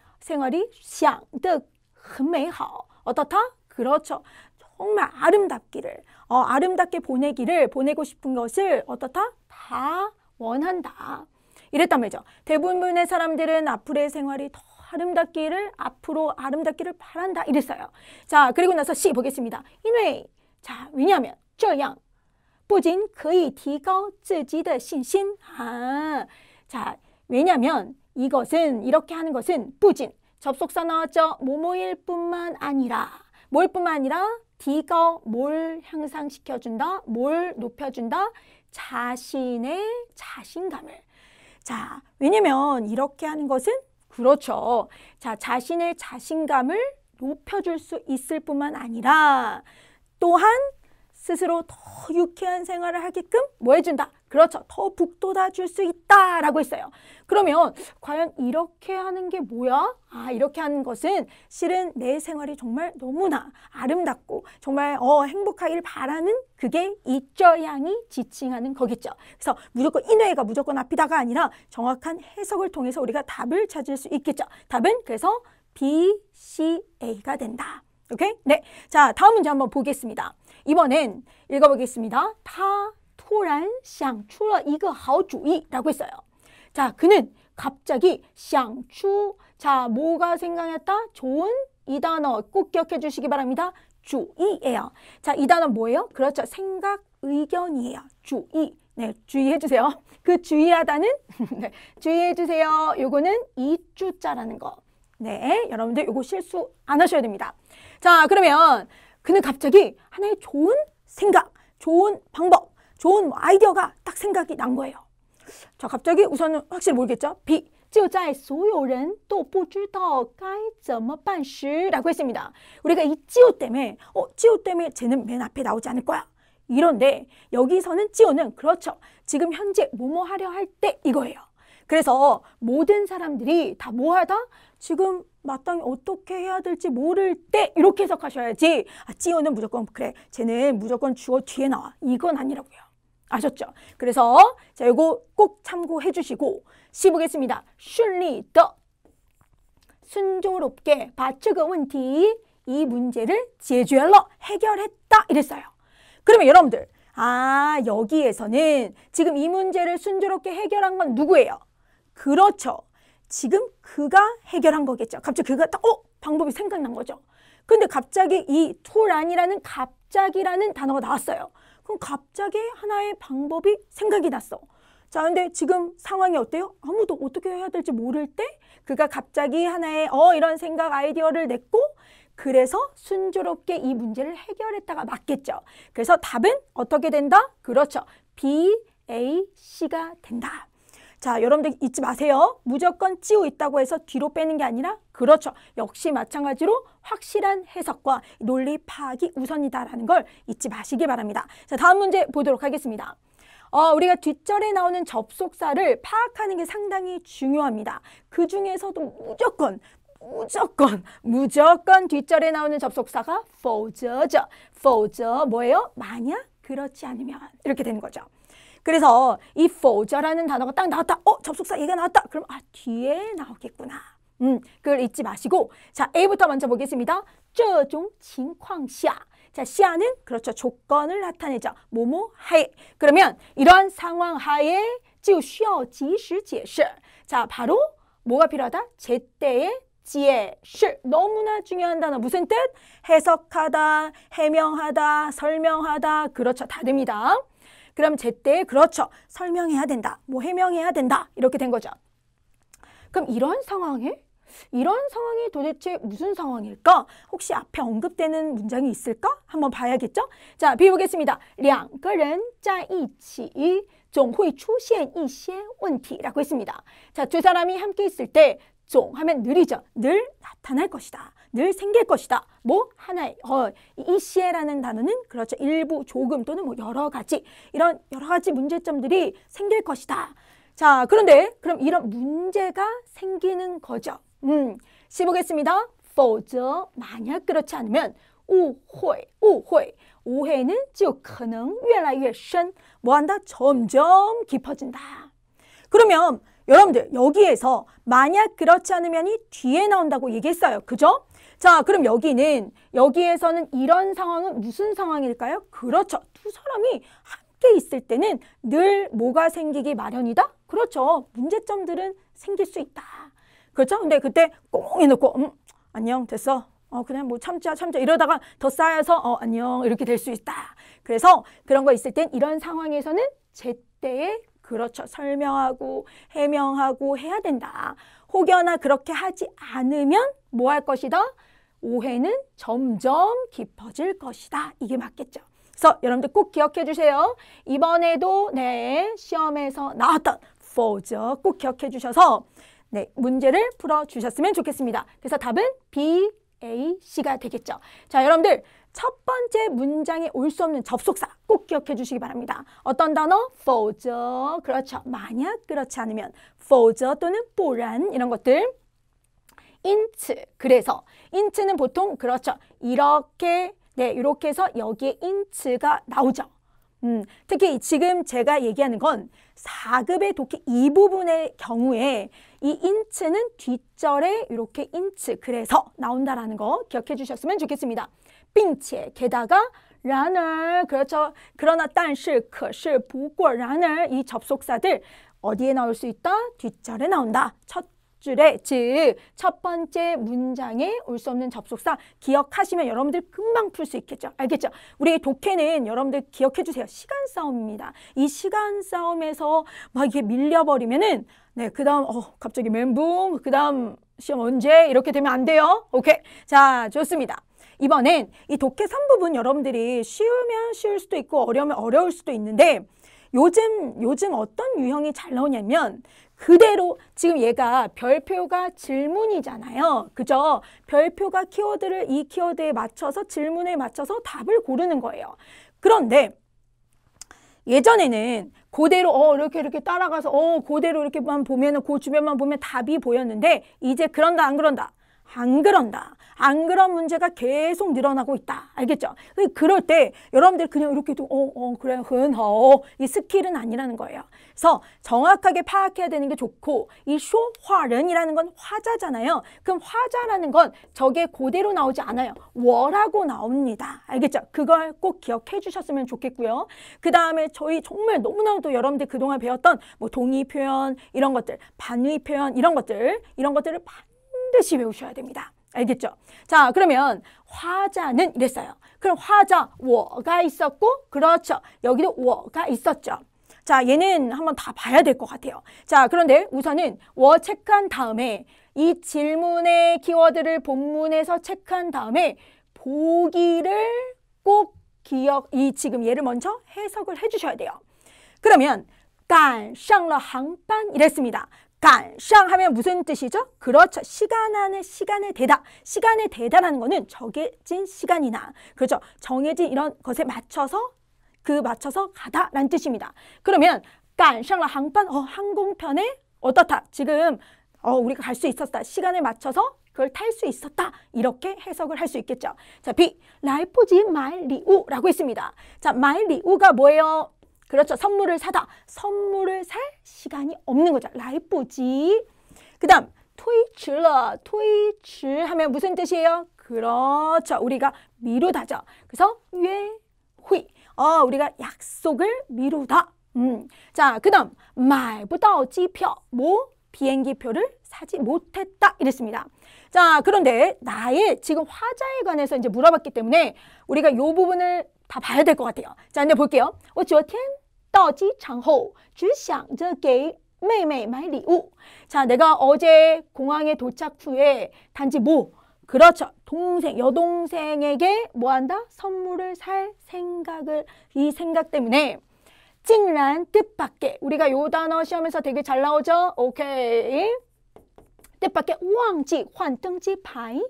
想得很美好. 어떻다? 그렇죠. 정말 아름답기를, 아름답게 보내고 싶은 것을 어떻다? 다 원한다. 이랬단 말이죠. 대부분의 사람들은 앞으로의 생활이 더 아름답기를, 앞으로 아름답기를 바란다. 이랬어요. 자, 그리고 나서 C 보겠습니다. 因为, 자, 왜냐하면, 这样不仅可以提高自己的信心. 자, 왜냐하면 이것은, 이렇게 하는 것은 不仅, 접속사 나왔죠. 뭐뭐일 뿐만 아니라, 뭘 뿐만 아니라 디가 뭘 향상시켜준다, 뭘 높여준다, 자신의 자신감을. 자, 왜냐면 이렇게 하는 것은 그렇죠. 자, 자신의 자신감을 높여줄 수 있을 뿐만 아니라 또한 스스로 더 유쾌한 생활을 하게끔 뭐 해준다? 그렇죠. 더 북돋아 줄 수 있다라고 했어요. 그러면 과연 이렇게 하는 게 뭐야? 이렇게 하는 것은 실은 내 생활이 정말 너무나 아름답고 정말 행복하기를 바라는 그게 이쩌양이 지칭하는 거겠죠. 그래서 무조건 인회가 무조건 앞이다가 아니라 정확한 해석을 통해서 우리가 답을 찾을 수 있겠죠. 답은 그래서 B, C, A가 된다. 오케이? 네. 자, 다음 문제 한번 보겠습니다. 이번엔 읽어보겠습니다. 他突然想出了一个好主意라고 했어요. 자, 그는 갑자기 想出 자, 뭐가 생각났다? 좋은 이 단어 꼭 기억해 주시기 바랍니다. 主意예요. 자, 이 단어 뭐예요? 그렇죠. 생각, 의견이에요. 主意. 네, 주의해 주세요. 그 주의하다는 네, 주의해 주세요. 요거는 이주자라는 거. 네, 여러분들 요거 실수 안 하셔야 됩니다. 자, 그러면 그는 갑자기 하나의 좋은 생각, 좋은 방법, 좋은 아이디어가 딱 생각이 난 거예요. 자, 갑자기 우선은 확실히 모르겠죠? B. 就在所有人都不知道该怎么办时 라고 했습니다. 우리가 이 찌오 때문에 찌오 때문에 쟤는 맨 앞에 나오지 않을 거야. 이런데 여기서는 찌오는 그렇죠. 지금 현재 뭐뭐 하려 할 때 이거예요. 그래서 모든 사람들이 다 뭐 하다? 지금 마땅히 어떻게 해야 될지 모를 때 이렇게 해석하셔야지. 아, 찌오는 무조건 그래. 쟤는 무조건 주어 뒤에 나와. 이건 아니라고요. 아셨죠? 그래서 자, 이거 꼭 참고해 주시고 C 보겠습니다. 顺利的 순조롭게 把这个问题 이 문제를 解决了 해결했다 이랬어요. 그러면 여러분들 여기에서는 지금 이 문제를 순조롭게 해결한 건 누구예요? 그렇죠. 지금 그가 해결한 거겠죠. 갑자기 그가 딱 방법이 생각난 거죠. 근데 갑자기 이突然이라는 갑자기라는 단어가 나왔어요. 그럼 갑자기 하나의 방법이 생각이 났어. 자, 근데 지금 상황이 어때요? 아무도 어떻게 해야 될지 모를 때 그가 갑자기 하나의 이런 생각 아이디어를 냈고 그래서 순조롭게 이 문제를 해결했다가 맞겠죠. 그래서 답은 어떻게 된다? 그렇죠. B, A, C가 된다. 자, 여러분들 잊지 마세요. 무조건 찌우 있다고 해서 뒤로 빼는 게 아니라 그렇죠. 역시 마찬가지로 확실한 해석과 논리 파악이 우선이다라는 걸 잊지 마시기 바랍니다. 자, 다음 문제 보도록 하겠습니다. 우리가 뒷절에 나오는 접속사를 파악하는 게 상당히 중요합니다. 그 중에서도 무조건 뒷절에 나오는 접속사가 否则죠. 否则 뭐예요? 만약 그렇지 않으면 이렇게 되는 거죠. 그래서 이 否则라는 단어가 딱 나왔다. 접속사 얘가 나왔다. 그럼 뒤에 나오겠구나. 그걸 잊지 마시고 자, A부터 먼저 보겠습니다. 这种情况下 자, 시아는 그렇죠. 조건을 나타내죠. 뭐뭐 하에. 그러면 이러한 상황 하에 就需要及时解释. 자, 바로 뭐가 필요하다? 제때의 解释. 너무나 중요한 단어. 무슨 뜻? 해석하다, 해명하다, 설명하다. 그렇죠. 다 됩니다. 그럼 제때에 그렇죠. 설명해야 된다. 뭐 해명해야 된다. 이렇게 된 거죠. 그럼 이런 상황이 도대체 무슨 상황일까? 혹시 앞에 언급되는 문장이 있을까? 한번 봐야겠죠? 자, B 보겠습니다. 两个人在一起总会出现一些问题라고 했습니다. 자, 두 사람이 함께 있을 때 종 하면 늘이죠. 늘 나타날 것이다. 늘 생길 것이다. 뭐 하나의 이시에라는 단어는 그렇죠. 일부, 조금 또는 뭐 여러 가지 이런 여러 가지 문제점들이 생길 것이다. 자, 그런데 그럼 이런 문제가 생기는 거죠. C 보겠습니다. 否则 만약 그렇지 않으면 误会 오해는 就可能越来越深 뭐한다? 점점 깊어진다. 그러면 여러분들 여기에서 만약 그렇지 않으면이 뒤에 나온다고 얘기했어요. 그죠? 자, 그럼 여기에서는 이런 상황은 무슨 상황일까요? 그렇죠. 두 사람이 함께 있을 때는 늘 뭐가 생기기 마련이다? 그렇죠. 문제점들은 생길 수 있다. 그렇죠? 근데 그때 꽁 해놓고 안녕 됐어. 그냥 뭐 참자 이러다가 더 쌓여서 안녕 이렇게 될 수 있다. 그래서 그런 거 있을 땐 이런 상황에서는 제때에 그렇죠. 설명하고 해명하고 해야 된다. 혹여나 그렇게 하지 않으면 뭐 할 것이다? 오해는 점점 깊어질 것이다. 이게 맞겠죠. 그래서 여러분들 꼭 기억해 주세요. 이번에도 시험에서 나왔던 否则 꼭 기억해 주셔서 문제를 풀어주셨으면 좋겠습니다. 그래서 답은 B, A, C가 되겠죠. 자, 여러분들 첫 번째 문장에 올 수 없는 접속사 꼭 기억해 주시기 바랍니다. 어떤 단어? 否则 그렇죠. 만약 그렇지 않으면 否则 또는 不然 이런 것들.因此 그래서 인츠는 보통 그렇죠. 이렇게 해서 여기에 인츠가 나오죠. 특히 지금 제가 얘기하는 건 4급의 독해 이 부분의 경우에 이 인츠는 뒷절에 이렇게 인츠 그래서 나온다라는 거 기억해 주셨으면 좋겠습니다. 并且 게다가 然而 그렇죠. 그러나 但是 可是 不过 然而 이 접속사들 어디에 나올 수 있다? 뒷절에 나온다. 첫 줄에, 즉 첫 번째 문장에 올 수 없는 접속사 기억하시면 여러분들 금방 풀 수 있겠죠. 알겠죠? 우리 독해는 여러분들 기억해 주세요. 시간 싸움입니다. 이 시간 싸움에서 막 이게 밀려버리면은 네, 그 다음 갑자기 멘붕, 그 다음 시험 언제 이렇게 되면 안 돼요. 오케이. 자, 좋습니다. 이번엔 이 독해 3부분 여러분들이 쉬우면 쉬울 수도 있고 어려우면 어려울 수도 있는데 요즘 어떤 유형이 잘 나오냐면 그대로 지금 얘가 별표가 질문이잖아요. 그죠? 별표가 키워드를 이 키워드에 맞춰서 질문에 맞춰서 답을 고르는 거예요. 그런데 예전에는 그대로 이렇게 따라가서 그대로 이렇게만 보면은 그 주변만 보면 답이 보였는데 이제 그런다 안 그런다? 안 그런다. 안 그런 문제가 계속 늘어나고 있다. 알겠죠? 그럴 때 여러분들 그냥 이렇게 그래 이 스킬은 아니라는 거예요. 그래서 정확하게 파악해야 되는 게 좋고 이 쇼화른이라는 건 화자잖아요. 그럼 화자라는 건 저게 그대로 나오지 않아요. 워라고 나옵니다. 알겠죠? 그걸 꼭 기억해 주셨으면 좋겠고요. 그 다음에 저희 정말 너무나도 여러분들 그동안 배웠던 뭐 동의 표현 이런 것들, 반의 표현 이런 것들을 반드시 외우셔야 됩니다. 알겠죠? 자, 그러면 화자는 이랬어요. 그럼 화자 워가 있었고 그렇죠. 여기도 워가 있었죠. 자, 얘는 한번 다 봐야 될 것 같아요. 자, 그런데 우선은 워 체크한 다음에 이 질문의 키워드를 본문에서 체크한 다음에 보기를 꼭 지금 얘를 먼저 해석을 해주셔야 돼요. 그러면 赶上了航班 이랬습니다. 赶上 하면 무슨 뜻이죠? 그렇죠. 시간 안에 시간에 대다. 시간에 대다라는 거는 정해진 시간이나 그렇죠. 정해진 이런 것에 맞춰서 맞춰서 가다라는 뜻입니다. 그러면 赶上了航班 항공편에 어떻다. 지금 우리가 갈 수 있었다. 시간에 맞춰서 그걸 탈 수 있었다. 이렇게 해석을 할 수 있겠죠. 자, B. 来不及买礼物 라고 있습니다. 자, 买礼物가 뭐예요? 그렇죠. 선물을 사다. 선물을 살 시간이 없는 거죠. 来不及. 그 다음 推迟了. 推迟 하면 무슨 뜻이에요? 그렇죠. 우리가 미루다죠. 그래서 约会. 우리가 약속을 미루다. 자, 그 다음 买不到机票. 뭐? 비행기표를 사지 못했다. 이랬습니다. 자, 그런데 나의 지금 화자에 관해서 이제 물어봤기 때문에 우리가 이 부분을 다 봐야 될 것 같아요. 자, 근데 볼게요. 我昨天到机场后只想着给妹妹买礼物. 자, 내가 어제 공항에 도착 후에 단지 뭐? 그렇죠. 여동생에게 뭐 한다? 선물을 살 이 생각 때문에 竟然 뜻밖의 우리가 요 단어 시험에서 되게 잘 나오죠? 오케이. 뜻밖의 忘记换登机牌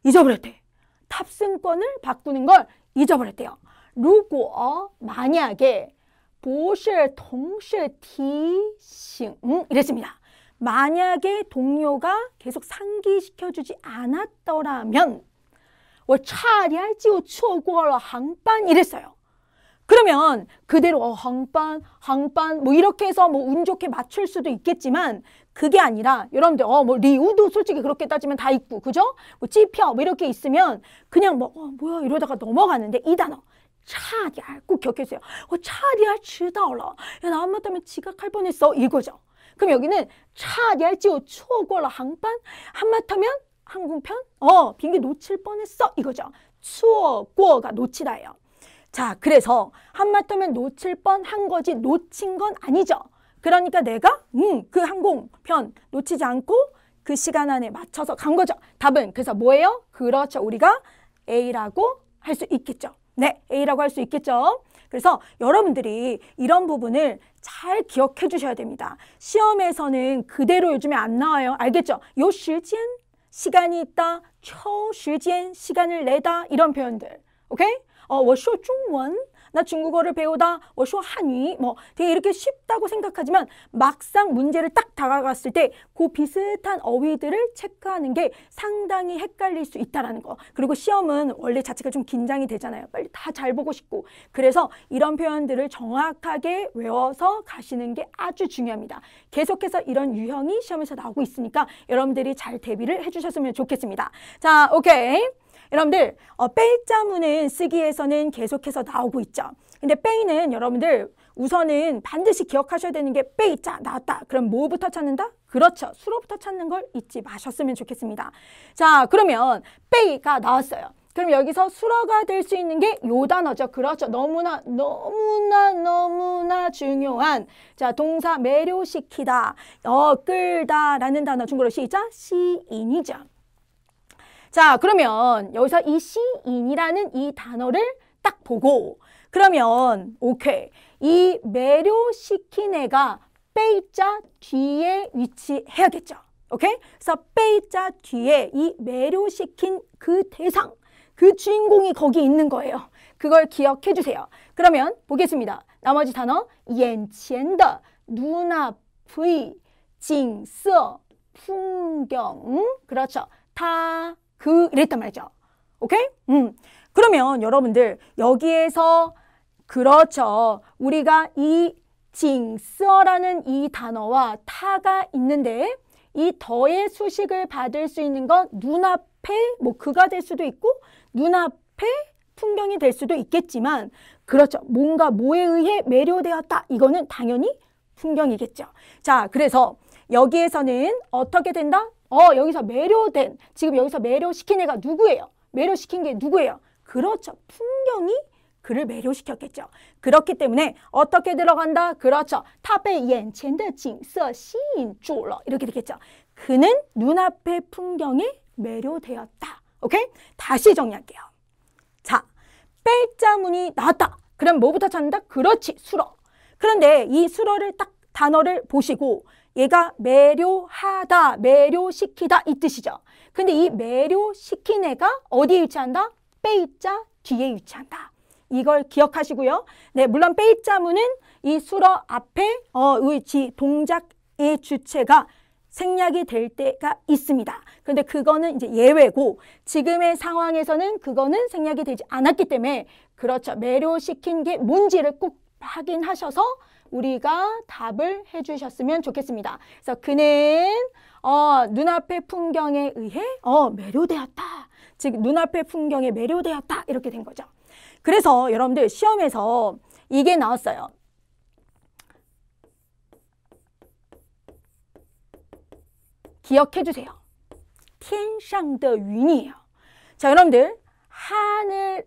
잊어버렸대. 탑승권을 바꾸는 걸 잊어버렸대요. 如果 만약에 不是同事提醒 이랬습니다. 만약에 동료가 계속 상기시켜주지 않았더라면 我差点就错过了航班 이랬어요. 그러면 그대로 항반 뭐 이렇게 해서 뭐 운 좋게 맞출 수도 있겠지만 그게 아니라 여러분들 뭐 리우도 솔직히 그렇게 따지면 다 있고 그죠? 뭐 찌표 뭐 이렇게 있으면 그냥 뭐 뭐야 이러다가 넘어가는데 이 단어 差点 꼭 기억해주세요. 差点迟到了. 야, 나 한마디면 지각할 뻔했어. 이거죠. 그럼 여기는 差点就错过了航班. 한마디면 항공편? 비행기 놓칠 뻔했어. 이거죠. 错过가 놓치다예요. 자, 그래서 한마디면 놓칠 뻔한 거지 놓친 건 아니죠. 그러니까 내가 그 항공편 놓치지 않고 그 시간 안에 맞춰서 간 거죠. 답은 그래서 뭐예요? 그렇죠. 우리가 A라고 할 수 있겠죠. 네, A라고 할 수 있겠죠. 그래서 여러분들이 이런 부분을 잘 기억해 주셔야 됩니다. 시험에서는 그대로 요즘에 안 나와요. 알겠죠? 요 시간이 있다, 抽时间 시간을 내다 이런 표현들. 오케이? 我说中文 나 중국어를 배우다, 我说汉语 뭐 되게 이렇게 쉽다고 생각하지만 막상 문제를 딱 다가갔을 때 그 비슷한 어휘들을 체크하는 게 상당히 헷갈릴 수 있다는 거. 그리고 시험은 원래 자체가 좀 긴장이 되잖아요. 빨리 다 잘 보고 싶고. 그래서 이런 표현들을 정확하게 외워서 가시는 게 아주 중요합니다. 계속해서 이런 유형이 시험에서 나오고 있으니까 여러분들이 잘 대비를 해주셨으면 좋겠습니다. 자, 오케이. 여러분들 빼자문은 쓰기에서는 계속해서 나오고 있죠. 근데 빼이는 여러분들 우선은 반드시 기억하셔야 되는 게 빼이자 나왔다. 그럼 뭐부터 찾는다? 그렇죠. 수로부터 찾는 걸 잊지 마셨으면 좋겠습니다. 자, 그러면 빼이가 나왔어요. 그럼 여기서 수로가 될 수 있는 게 요 단어죠. 그렇죠. 너무나 중요한 자 동사 매료시키다, 끌다라는 단어 중국어로 시작 시인이죠. 자, 그러면 여기서 이 시인이라는 이 단어를 딱 보고 그러면 오케이. 이 매료시킨 애가 빼자 뒤에 위치해야겠죠. 오케이? 그래서 빼자 뒤에 이 매료시킨 그 대상, 그 주인공이 거기 있는 거예요. 그걸 기억해 주세요. 그러면 보겠습니다. 나머지 단어 眼前的 눈앞의 景色 풍경 그렇죠. 다 그 이랬단 말이죠. 오케이? 그러면 여러분들 여기에서 그렇죠. 우리가 이 景色라는 이 단어와 타가 있는데 이 더의 수식을 받을 수 있는 건 눈앞에 뭐 그가 될 수도 있고 눈앞에 풍경이 될 수도 있겠지만 그렇죠. 뭔가 뭐에 의해 매료되었다. 이거는 당연히 풍경이겠죠. 자, 그래서 여기에서는 어떻게 된다? 여기서 매료된, 지금 여기서 매료시킨 애가 누구예요? 매료시킨 게 누구예요? 그렇죠. 풍경이 그를 매료시켰겠죠. 그렇기 때문에 어떻게 들어간다? 그렇죠. 他被眼前的景色吸引住了 이렇게 되겠죠. 그는 눈앞의 풍경에 매료되었다. 오케이? 다시 정리할게요. 자, 빼자문이 나왔다. 그럼 뭐부터 찾는다? 그렇지, 수로. 그런데 이 수로를 딱 단어를 보시고 얘가 매료하다, 매료시키다 이 뜻이죠. 근데 이 매료시킨 애가 어디에 위치한다? 빼자 뒤에 위치한다. 이걸 기억하시고요. 네, 물론 빼자문은 이 수로 앞에 의지 동작의 주체가 생략이 될 때가 있습니다. 그런데 그거는 이제 예외고 지금의 상황에서는 그거는 생략이 되지 않았기 때문에 그렇죠. 매료시킨 게 뭔지를 꼭 확인하셔서 우리가 답을 해주셨으면 좋겠습니다. 그래서 그는 눈앞의 풍경에 의해 매료되었다. 즉 눈앞의 풍경에 매료되었다. 이렇게 된 거죠. 그래서 여러분들 시험에서 이게 나왔어요. 기억해 주세요. 天上的云이에요. 자, 여러분들 하늘에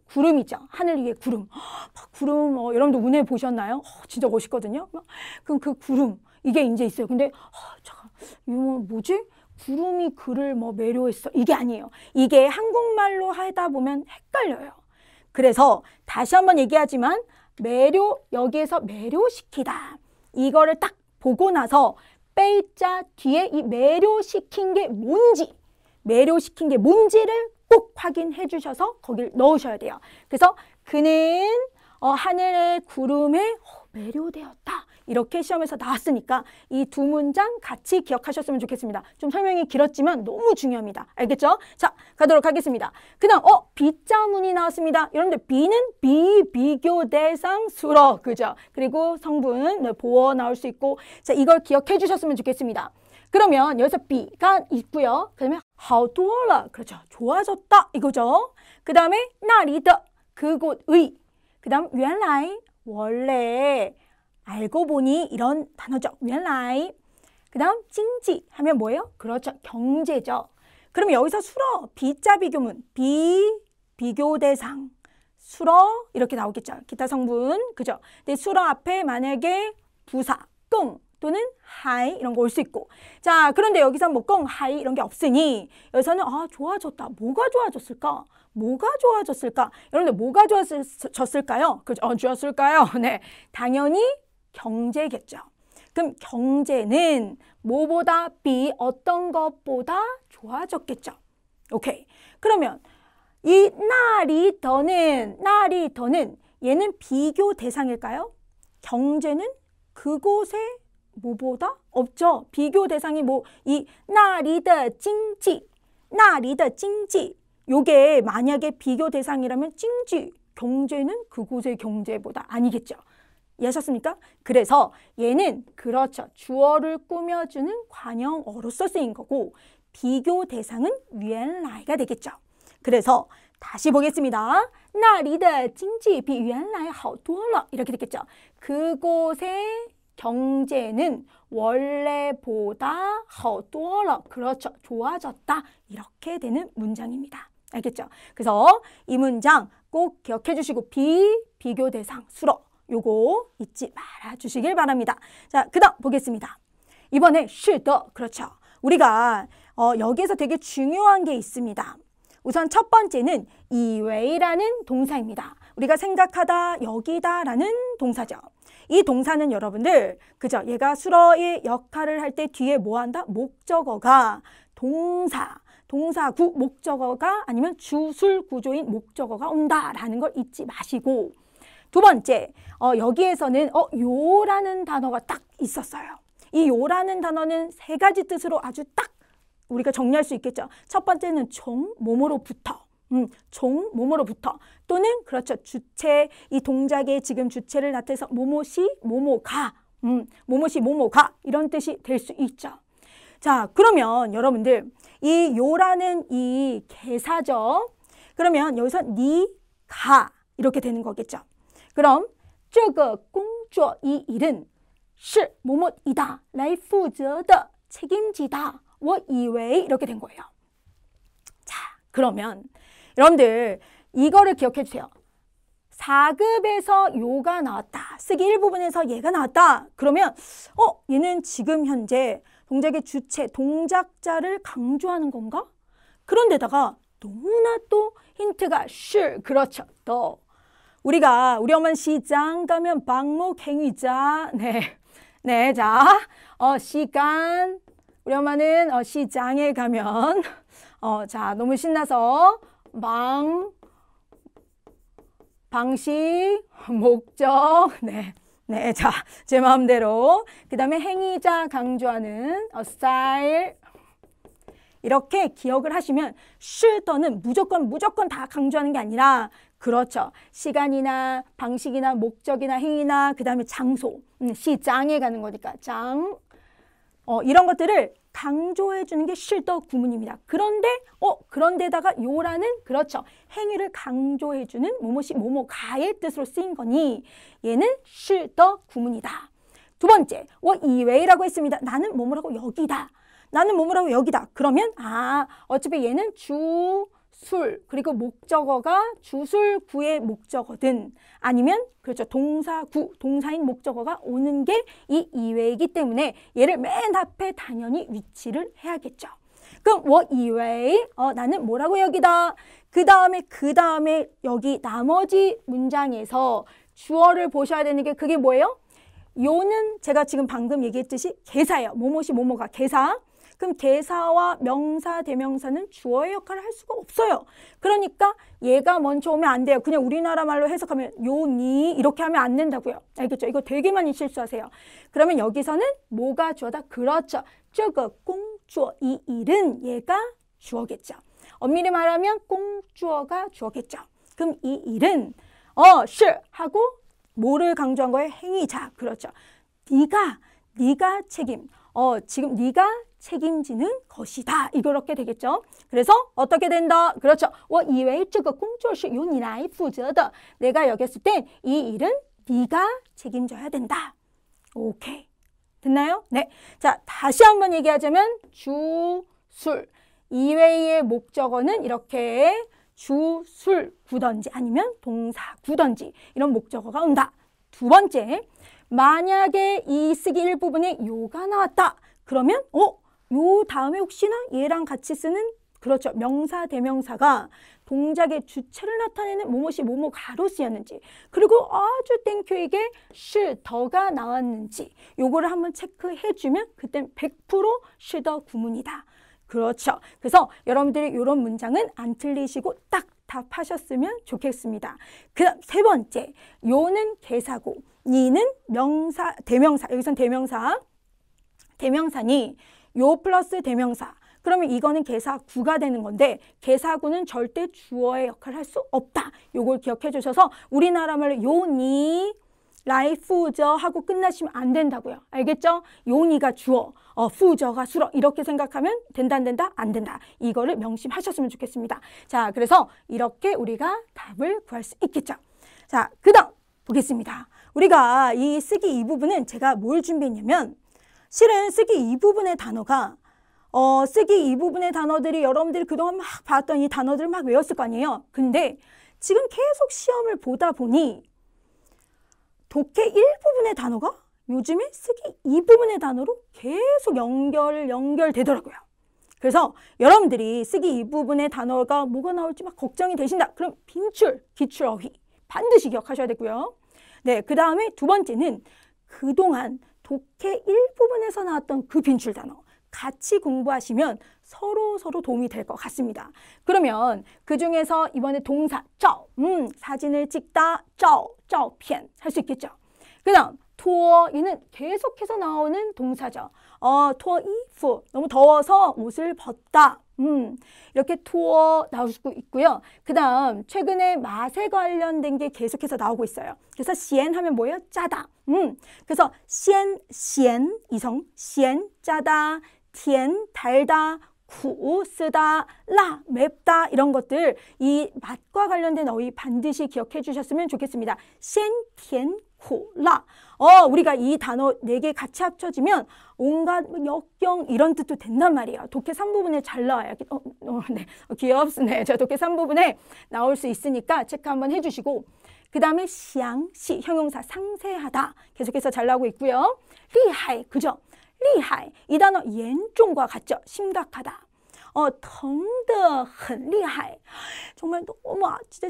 구름이죠. 하늘 위에 구름. 구름 여러분들 운해 보셨나요? 진짜 멋있거든요. 그럼 그 구름 이게 이제 있어요. 근데 잠깐 이거 뭐지? 구름이 그를 매료했어. 이게 아니에요. 이게 한국말로 하다 보면 헷갈려요. 그래서 다시 한번 얘기하지만 여기에서 매료시키다. 이거를 딱 보고 나서 빼자 뒤에 이 매료시킨 게 뭔지를 꼭 확인해 주셔서 거길 넣으셔야 돼요. 그래서 그는 하늘의 구름에 매료되었다. 이렇게 시험에서 나왔으니까 이 두 문장 같이 기억하셨으면 좋겠습니다. 좀 설명이 길었지만 너무 중요합니다. 알겠죠? 자, 가도록 하겠습니다. 그 다음 비자문이 나왔습니다. 여러분들 비는 비교 대상 수로 그죠? 그리고 성분 보어 나올 수 있고 자 이걸 기억해 주셨으면 좋겠습니다. 그러면 여기서 비가 있고요. 그 다음에 好多了 그렇죠. 좋아졌다 이거죠. 그 다음에 那里的 그곳의 그 다음 原来 원래 알고 보니 이런 단어죠. 原来 그 다음经济 하면 뭐예요? 그렇죠. 경제죠. 그럼 여기서 수로 비자 비교문 비교 대상 수로 이렇게 나오겠죠. 기타 성분 그죠? 근데 수로 앞에 만약에 부사 끙 또는 하이 이런 거 올 수 있고 자 그런데 여기서 끙 하이 이런 게 없으니 여기서는 좋아졌다. 뭐가 좋아졌을까? 여러분들 뭐가 좋아졌을까요? 그죠? 좋았을까요? 네, 당연히 경제겠죠. 그럼 경제는 뭐보다 어떤 것보다 좋아졌겠죠. 오케이. 그러면 이 나리 더는 얘는 비교 대상일까요? 경제는 그곳에 뭐보다 없죠. 비교 대상이 이 나리的经济 요게 만약에 비교 대상이라면 경제는 그곳의 경제보다 아니겠죠. 이해하셨습니까? 그래서 얘는 그렇죠. 주어를 꾸며주는 관형어로서 쓰인 거고 비교 대상은 原来가 되겠죠. 그래서 다시 보겠습니다. 那里的经济比原来好多了 이렇게 됐겠죠. 그곳의 경제는 원래보다 好多了 그렇죠. 좋아졌다. 이렇게 되는 문장입니다. 알겠죠? 그래서 이 문장 꼭 기억해 주시고 비교 대상 수로 요거 잊지 말아 주시길 바랍니다. 자, 그 다음 보겠습니다. 이번에 是的 그렇죠. 우리가 여기에서 되게 중요한 게 있습니다. 우선 첫 번째는 以为라는 동사입니다. 우리가 생각하다, 여기다 라는 동사죠. 이 동사는 여러분들, 그죠? 얘가 수러의 역할을 할 때 뒤에 뭐 한다? 목적어가 동사구 목적어가 아니면 주술 구조인 목적어가 온다라는 걸 잊지 마시고 두 번째, 여기에서는 요라는 단어가 딱 있었어요. 이 요라는 단어는 세 가지 뜻으로 아주 딱 우리가 정리할 수 있겠죠. 첫 번째는 종, 뭐뭐로부터. 종, 뭐뭐로부터. 또는 그렇죠. 주체, 이 동작의 지금 주체를 나타내서 뭐뭐시, 뭐뭐가. 뭐뭐시, 뭐뭐가. 이런 뜻이 될 수 있죠. 자, 그러면 여러분들 이 요라는 이 개사죠. 그러면 여기서 니가 이렇게 되는 거겠죠. 그럼 这个工作이 일은 是 뭐뭐이다. 来负责的 책임지다. 我以为 이렇게 된 거예요. 자, 그러면 여러분들 이거를 기억해 주세요. 4급에서 요가 나왔다. 쓰기 1부분에서 얘가 나왔다. 그러면 얘는 지금 현재 동작의 주체, 동작자를 강조하는 건가? 그런데다가 너무나 또 힌트가 是, 그렇죠. 또 우리가 우리 엄마는 시장 가면 방목 행위자. 네, 자, 시간 우리 엄마는 시장에 가면 자, 너무 신나서 방식, 목적, 네, 자, 제 마음대로. 그 다음에 행위자 강조하는 style. 이렇게 기억을 하시면 是더는 무조건 다 강조하는 게 아니라 그렇죠. 시간이나 방식이나 목적이나 행위나 그 다음에 장소. 시장에 가는 거니까 장. 이런 것들을 강조해 주는 게 是的 구문입니다. 그런데다가 요라는 그렇죠. 행위를 강조해 주는 뭐뭐시 뭐뭐가의 뜻으로 쓰인 거니 얘는 是的 구문이다. 두 번째, 我以为라고 했습니다. 나는 뭐뭐라고 여기다. 나는 뭐뭐라고 여기다. 그러면 어차피 얘는 주술 그리고 목적어가 주술구의 목적어든 아니면 그렇죠. 동사구, 동사인 목적어가 오는 게 이 이외이기 때문에 얘를 맨 앞에 당연히 위치를 해야겠죠. 그럼 我以为 나는 뭐라고 여기다. 그 다음에 여기 나머지 문장에서 주어를 보셔야 되는 게 그게 뭐예요? 요는 제가 지금 방금 얘기했듯이 개사예요. 뭐뭐시 뭐뭐가 개사. 그럼 개사와 명사, 대명사는 주어의 역할을 할 수가 없어요. 그러니까 얘가 먼저 오면 안 돼요. 그냥 우리나라 말로 해석하면 요니 이렇게 하면 안 된다고요. 알겠죠? 이거 되게 많이 실수하세요. 그러면 여기서는 뭐가 주어다? 그렇죠. 这个工作 이 일은 얘가 주어겠죠. 엄밀히 말하면 工作가 주어겠죠. 그럼 이 일은 是 하고 뭐를 강조한 거예요? 행위자. 그렇죠. 네가 책임. 지금 네가 책임지는 것이다. 이렇게 되겠죠. 그래서 어떻게 된다? 그렇죠. 我以为这个工作是由你来负责的. 내가 여겼을 땐 이 일은 네가 책임져야 된다. 오케이. 됐나요? 네. 자, 다시 한번 얘기하자면 주술 이외의 목적어는 이렇게 주술구든지 아니면 동사구든지 이런 목적어가 온다. 두 번째, 만약에 이 쓰기 일부분에 요가 나왔다. 그러면 요 다음에 혹시나 얘랑 같이 쓰는 그렇죠. 명사, 대명사가 동작의 주체를 나타내는 뭐뭐시 뭐뭐가로 쓰였는지 그리고 아주 땡큐에게 是더가 나왔는지 요거를 한번 체크해 주면 그땐 100% 是的 구문이다. 그렇죠. 그래서 여러분들이 이런 문장은 안 틀리시고 딱 답하셨으면 좋겠습니다. 그 다음 세 번째, 요는 개사고 니는 명사, 대명사. 여기선 대명사니 요 플러스 대명사. 그러면 이거는 개사구가 되는 건데 개사구는 절대 주어의 역할을 할 수 없다. 요걸 기억해 주셔서 우리나라 말로 요니 来负责 하고 끝나시면 안 된다고요. 알겠죠? 용이가 주어, 负责가 수러 이렇게 생각하면 된다 안 된다? 안 된다. 이거를 명심하셨으면 좋겠습니다. 자, 그래서 이렇게 우리가 답을 구할 수 있겠죠. 자, 그 다음 보겠습니다. 우리가 이 쓰기 이 부분은 제가 뭘 준비했냐면 실은 쓰기 이 부분의 단어가 쓰기 이 부분의 단어들이 여러분들이 그동안 막 봤던 이 단어들을 막 외웠을 거 아니에요. 근데 지금 계속 시험을 보다 보니 독해 1부분의 단어가 요즘에 쓰기 2부분의 단어로 계속 연결되더라고요. 그래서 여러분들이 쓰기 2부분의 단어가 뭐가 나올지 막 걱정이 되신다. 그럼 빈출, 기출어휘 반드시 기억하셔야 되고요. 네, 그 다음에 두 번째는 그동안 독해 1부분에서 나왔던 그 빈출 단어 같이 공부하시면 서로 도움이 될 것 같습니다. 그러면 그 중에서 이번에 동사 照, 사진을 찍다, 照片 할 수 있겠죠. 그 다음脱, 얘는 계속해서 나오는 동사죠. 脱衣服, 너무 더워서 옷을 벗다. 이렇게脱 나올 수 있고요. 그 다음 최근에 맛에 관련된 게 계속해서 나오고 있어요. 그래서 咸 하면 뭐예요? 짜다. 그래서 咸 이성, 咸 짜다, 甜 달다, 苦 쓰다, 辣 맵다 이런 것들 이 맛과 관련된 어휘 반드시 기억해 주셨으면 좋겠습니다. 咸, 甜, 苦, 辣. 우리가 이 단어 4개 같이 합쳐지면 온갖 역경 이런 뜻도 된단 말이에요. 독해 3부분에 잘 나와요. 네, 귀엽네. 저 독해 3부분에 나올 수 있으니까 체크 한번 해주시고 그 다음에 시양시 형용사 상세하다 계속해서 잘 나오고 있고요. 리하이 그죠? 리하이 이 단어严重과 같죠? 심각하다. 疼得很厉害 정말 너무 진짜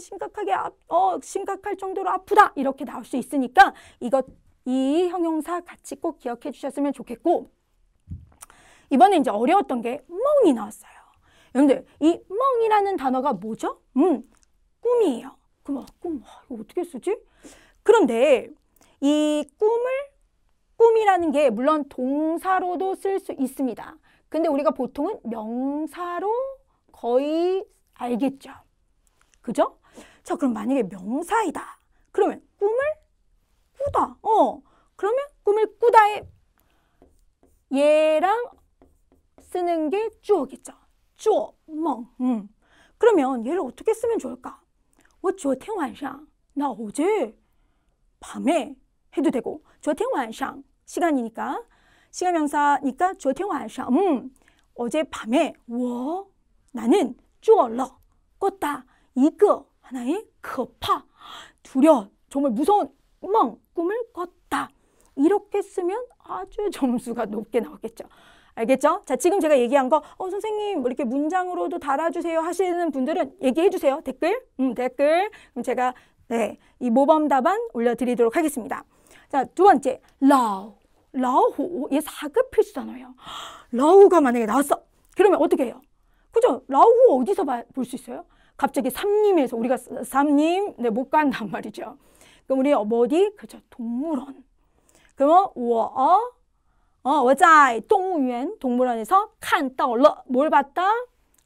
심각할 정도로 아프다 이렇게 나올 수 있으니까 이 형용사 같이 꼭 기억해 주셨으면 좋겠고 이번에 이제 어려웠던 게 멍이 나왔어요. 여러분들 이 멍이라는 단어가 뭐죠? 꿈이에요. 꿈 이거 어떻게 쓰지? 그런데 이 꿈이라는 게 물론 동사로도 쓸 수 있습니다. 근데 우리가 보통은 명사로 거의 알겠죠. 그죠? 자, 그럼 만약에 명사이다. 그러면 꿈을 꾸다. 그러면 꿈을 꾸다에 얘랑 쓰는 게 주어겠죠. 주어, 멍. 그러면 얘를 어떻게 쓰면 좋을까? 我昨天晚上 나 어제 밤에 해도 되고 昨天晚上 시간이니까 시간 명사니까 昨天晚上 어제 밤에 我 나는 做了 꿨다. 이거 하나의 可怕 두려워 정말 무서운 꿈을 꿨다. 이렇게 쓰면 아주 점수가 높게 나오겠죠. 알겠죠? 자, 지금 제가 얘기한 거 선생님 뭐 이렇게 문장으로도 달아주세요 하시는 분들은 얘기해 주세요. 댓글. 그럼 제가 이 모범 답안 올려드리도록 하겠습니다. 자, 두 번째 라오후 얘 4급 필수단어예요. 라오가 만약에 나왔어. 그러면 어떻게 해요? 그죠? 라오후 어디서 볼 수 있어요? 갑자기 삼림에서 우리가 삼림 못 간단 말이죠. 그럼 우리 어디? 그죠? 동물원. 그러면 我在动物园 동물원에서 看到了 뭘 봤다?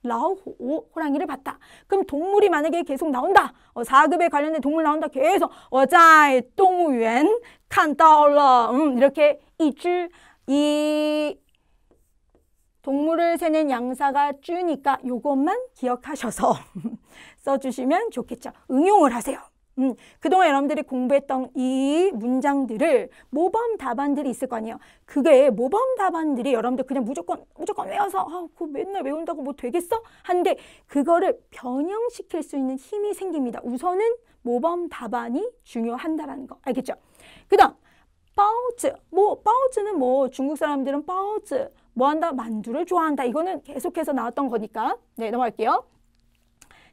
라오후 호랑이를 봤다. 그럼 동물이 만약에 계속 나온다. 4급에 관련된 동물 나온다. 계속 我在动物园看到了 이렇게 이 동물을 세는 양사가 쭈니까 요것만 기억하셔서 써주시면 좋겠죠. 응용을 하세요. 그동안 여러분들이 공부했던 이 문장들을 모범 답안들이 있을 거 아니에요. 그게 모범 답안들이 여러분들 그냥 무조건 외워서 그거 맨날 외운다고 뭐 되겠어? 한데 그거를 변형시킬 수 있는 힘이 생깁니다. 우선은 모범 답안이 중요한다라는 거 알겠죠? 그 다음 바오즈 바오즈는 중국 사람들은 바오즈 뭐한다? 만두를 좋아한다. 이거는 계속해서 나왔던 거니까 넘어갈게요.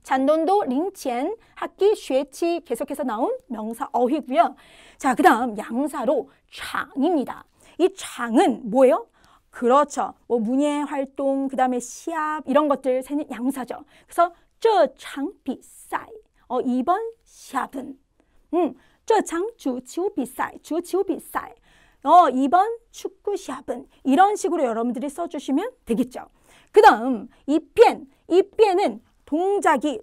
잔돈도 링첸 학기 쉐치 계속해서 나온 명사 어휘고요. 자, 그 다음 양사로 장입니다. 이 장은 뭐예요? 그렇죠. 문예 활동, 그 다음에 시합 이런 것들 세는 양사죠. 그래서 这场比赛 이번 시합은 这场足球比赛 이번 축구 시합은 이런 식으로 여러분들이 써주시면 되겠죠. 그 다음 이 편은 동작이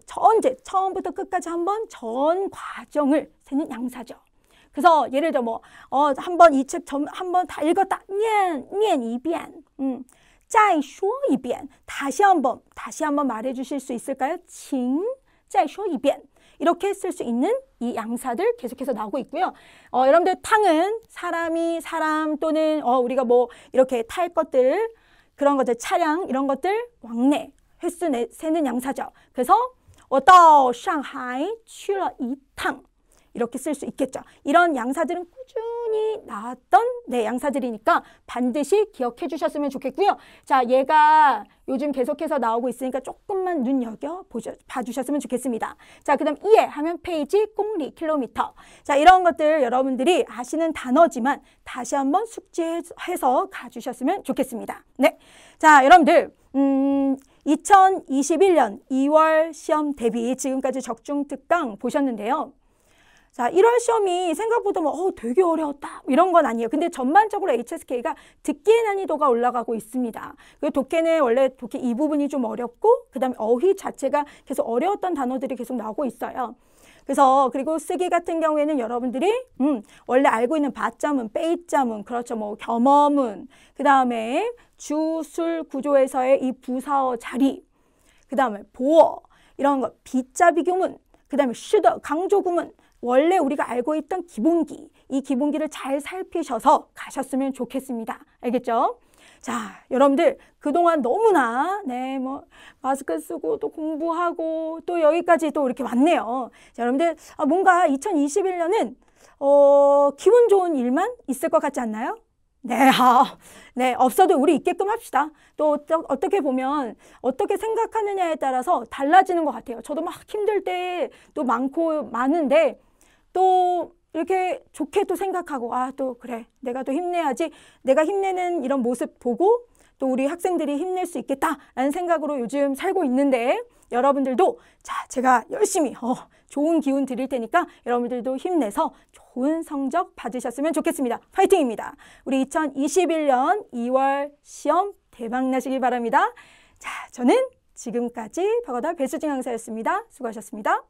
처음부터 끝까지 한번 전 과정을 세는 양사죠. 그래서 예를 들어 뭐 한번 이 책 한번 다 읽었다. 念一遍. 再说一遍. 다시 한번 말해 주실 수 있을까요? 请再说一遍. 이렇게 쓸 수 있는 이 양사들 계속해서 나오고 있고요. 여러분들 탕은 사람 또는 우리가 뭐 이렇게 탈 것들, 그런 것들, 차량 이런 것들 왕래, 횟수 세는 양사죠. 그래서 我到上海去了一趟. 이렇게 쓸 수 있겠죠. 이런 양사들은 꾸준히 나왔던 양사들이니까 반드시 기억해 주셨으면 좋겠고요. 자, 얘가 요즘 계속해서 나오고 있으니까 조금만 봐주셨으면 좋겠습니다. 자, 그 다음 이해 하면 페이지, 공리, 킬로미터. 자, 이런 것들 여러분들이 아시는 단어지만 다시 한번 숙지해서 가주셨으면 좋겠습니다. 네. 자, 여러분들 2021년 2월 시험 대비 지금까지 적중특강 보셨는데요. 자, 1월 시험이 생각보다 되게 어려웠다 이런 건 아니에요. 근데 전반적으로 HSK가 듣기의 난이도가 올라가고 있습니다. 그 독해는 원래 독해 이 부분이 좀 어렵고 그 다음에 어휘 자체가 계속 어려웠던 단어들이 계속 나오고 있어요. 그래서 그리고 쓰기 같은 경우에는 여러분들이 원래 알고 있는 바자문, 빼자문, 그렇죠. 뭐 겸어문, 그 다음에 주술 구조에서의 이 부사어 자리, 그 다음에 보어 이런 거, 비자 비교문, 그 다음에 슈더 강조 구문. 원래 우리가 알고 있던 기본기, 이 기본기를 잘 살피셔서 가셨으면 좋겠습니다. 알겠죠? 자, 여러분들 그동안 너무나 마스크 쓰고 또 공부하고 또 여기까지 또 이렇게 왔네요. 자, 여러분들 뭔가 2021년은 기분 좋은 일만 있을 것 같지 않나요? 네, 없어도 우리 있게끔 합시다. 또 어떻게 보면 어떻게 생각하느냐에 따라서 달라지는 것 같아요. 저도 막 힘들 때 또 많은데 또 이렇게 좋게 또 생각하고 또 그래 내가 또 힘내야지, 내가 힘내는 이런 모습 보고 또 우리 학생들이 힘낼 수 있겠다라는 생각으로 요즘 살고 있는데 여러분들도 자 제가 열심히 좋은 기운 드릴 테니까 여러분들도 힘내서 좋은 성적 받으셨으면 좋겠습니다. 파이팅입니다. 우리 2021년 2월 시험 대박 나시길 바랍니다. 자, 저는 지금까지 박어다 배수진 강사였습니다. 수고하셨습니다.